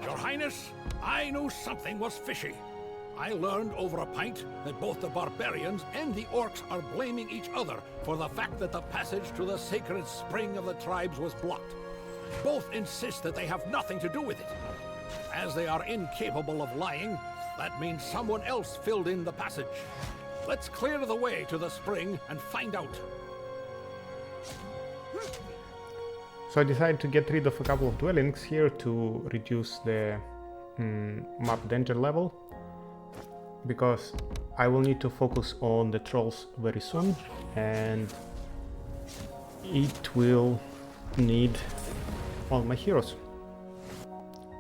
Your Highness, I knew something was fishy. I learned over a pint that both the barbarians and the orcs are blaming each other for the fact that the passage to the sacred spring of the tribes was blocked. Both insist that they have nothing to do with it. As they are incapable of lying, that means someone else filled in the passage. Let's clear the way to the spring and find out. So I decided to get rid of a couple of dwellings here to reduce the map danger level, because I will need to focus on the trolls very soon, and it will need all my heroes.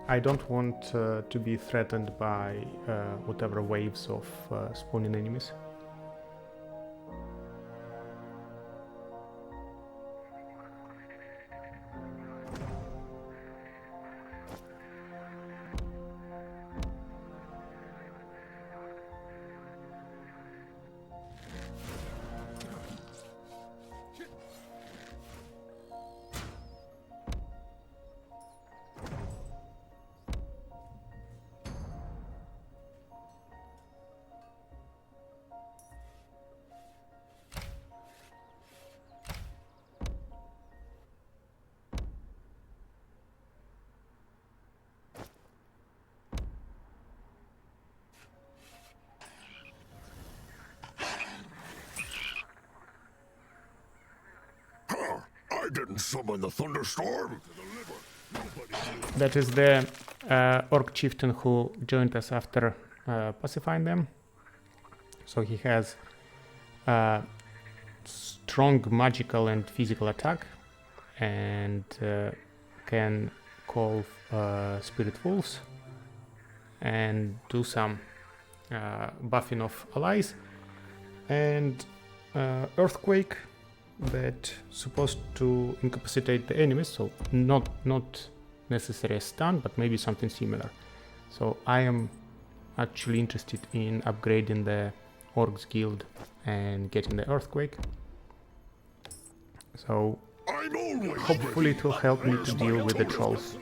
I don't want to be threatened by whatever waves of spawning enemies. I didn't summon the thunderstorm. That is the orc chieftain who joined us after pacifying them. So he has strong magical and physical attack, and can call spirit wolves and do some buffing of allies, and earthquake that supposed to incapacitate the enemies, so not necessarily a stun, but maybe something similar. So I am actually interested in upgrading the Orcs Guild and getting the earthquake. So hopefully it will help me to deal with the trolls.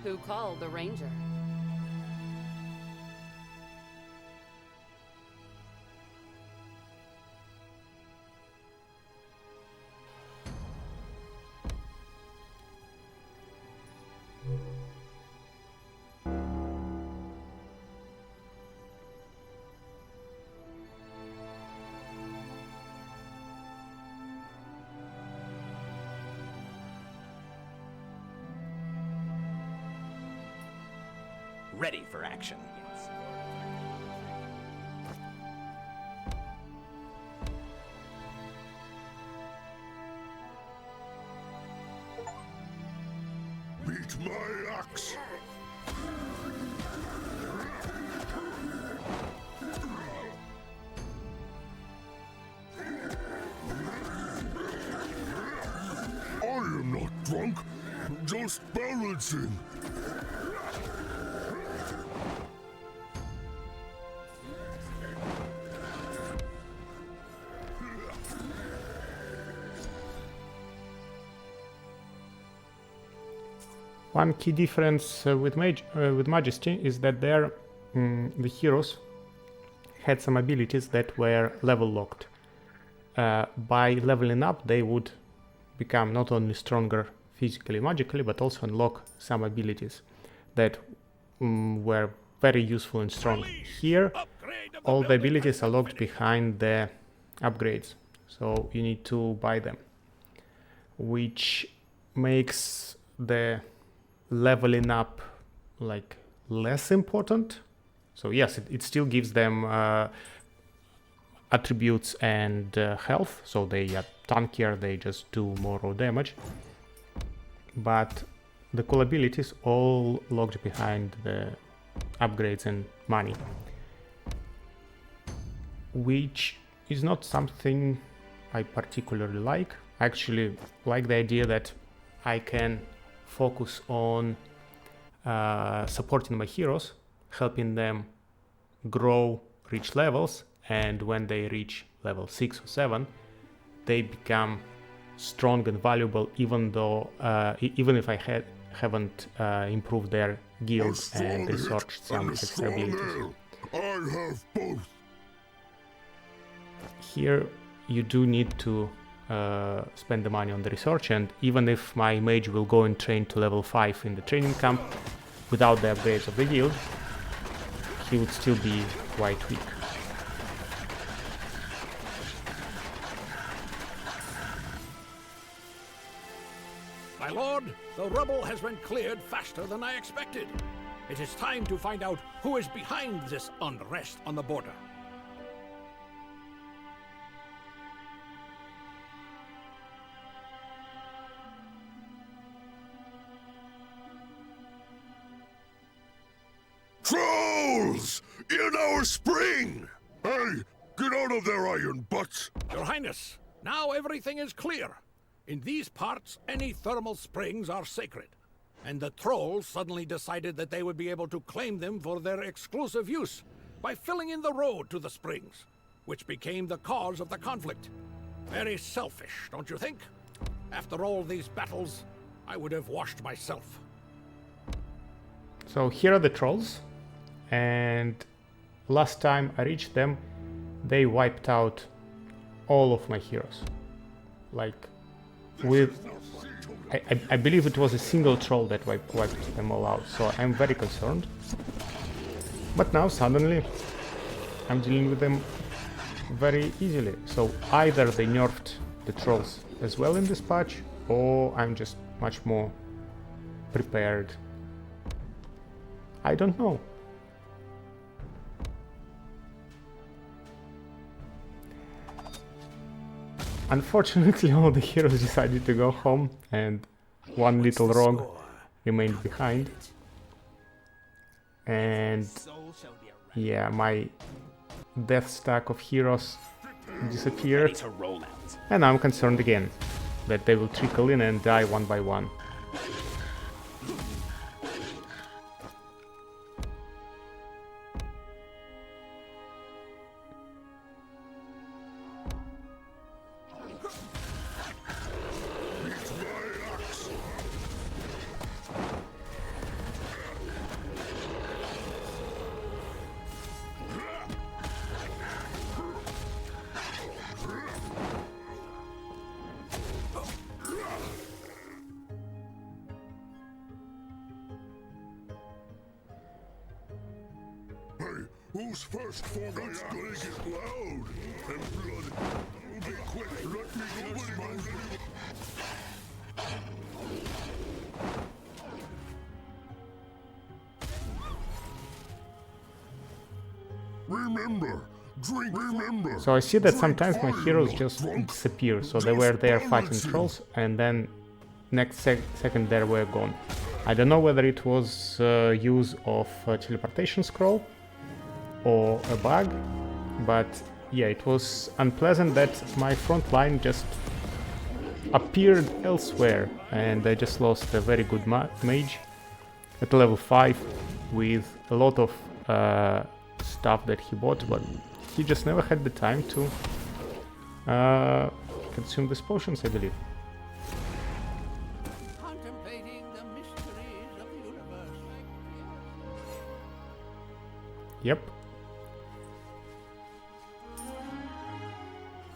Who called the ranger? Ready for action. Meet my axe. I am not drunk, just balancing. One key difference with Majesty is that there the heroes had some abilities that were level locked. by leveling up they would become not only stronger physically, magically, but also unlock some abilities that were very useful and strong. Here, all the abilities are locked behind the upgrades, so you need to buy them, which makes the leveling up like less important. So yes, it still gives them attributes and health, so they are tankier, they just do more raw damage, but the cool abilities all locked behind the upgrades and money, which is not something I particularly like. I actually like the idea that I can focus on supporting my heroes, helping them grow, reach levels, and when they reach level 6 or 7, they become strong and valuable, even though even if I haven't improved their guild and researched some extra abilities. I have both. Here you do need to spend the money on the research, and even if my mage will go and train to level 5 in the training camp without the upgrades of the guild, he would still be quite weak. My lord, the rubble has been cleared faster than I expected. It is time to find out who is behind this unrest on the border. Trolls! In our spring! Hey, get out of there, iron butts! Your Highness, now everything is clear. In these parts, any thermal springs are sacred, and the trolls suddenly decided that they would be able to claim them for their exclusive use by filling in the road to the springs, which became the cause of the conflict. Very selfish, don't you think? After all these battles, I would have washed myself. So here are the trolls, and last time I reached them, they wiped out all of my heroes. Like, with I believe it was a single troll that wiped them all out, so I'm very concerned. But now suddenly I'm dealing with them very easily. So either they nerfed the trolls as well in this patch, or I'm just much more prepared. I don't know. Unfortunately, all the heroes decided to go home, and one little rogue remained behind. And yeah, my death stack of heroes disappeared, and I'm concerned again that they will trickle in and die one by one. Who's first for me? It's gonna get loud and blood. Be quick, let me touch my... Remember, drink, remember. So I see that sometimes my heroes just disappear, so they were there fighting trolls, and then next second they were gone. I don't know whether it was use of teleportation scroll or a bug, but yeah, it was unpleasant that my front line just appeared elsewhere, and I just lost a very good mage at level 5 with a lot of stuff that he bought, but he just never had the time to consume these potions, I believe. Contemplating the mysteries of the universe. Yep.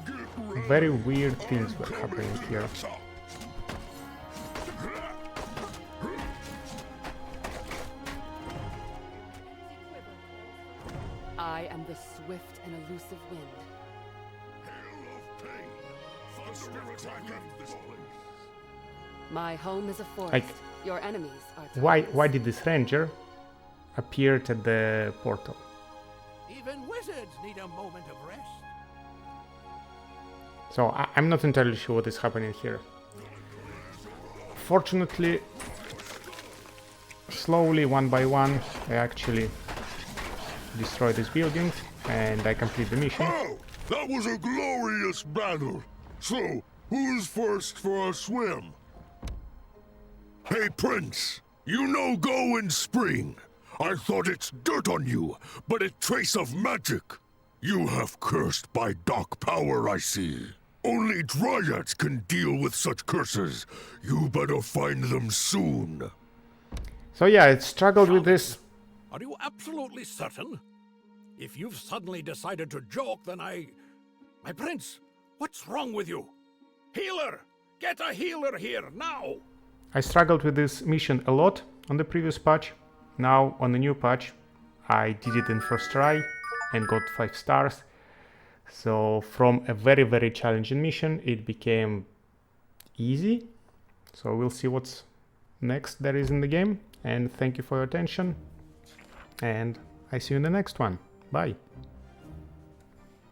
Get very weird things were happening here. I am the swift and elusive wind. My home is a forest. Like, Your enemies are why did this ranger appear at the portal? Even wizards need a moment of rest. So I'm not entirely sure what is happening here. Fortunately, slowly, one by one, I actually destroy these buildings and I complete the mission. Oh, that was a glorious battle. So, who's first for a swim? Hey, Prince, you know go in spring. I thought it's dirt on you, but a trace of magic. You have cursed by dark power, I see. Only dryads can deal with such curses. You better find them soon. So yeah, I struggled with this. Are you absolutely certain? If you've suddenly decided to joke, then My prince, what's wrong with you? Healer! Get a healer here, now! I struggled with this mission a lot on the previous patch. Now, on the new patch, I did it in first try and got 5 stars. So from a very, very challenging mission, it became easy. So we'll see what's next there is in the game. And thank you for your attention. And I see you in the next one. Bye.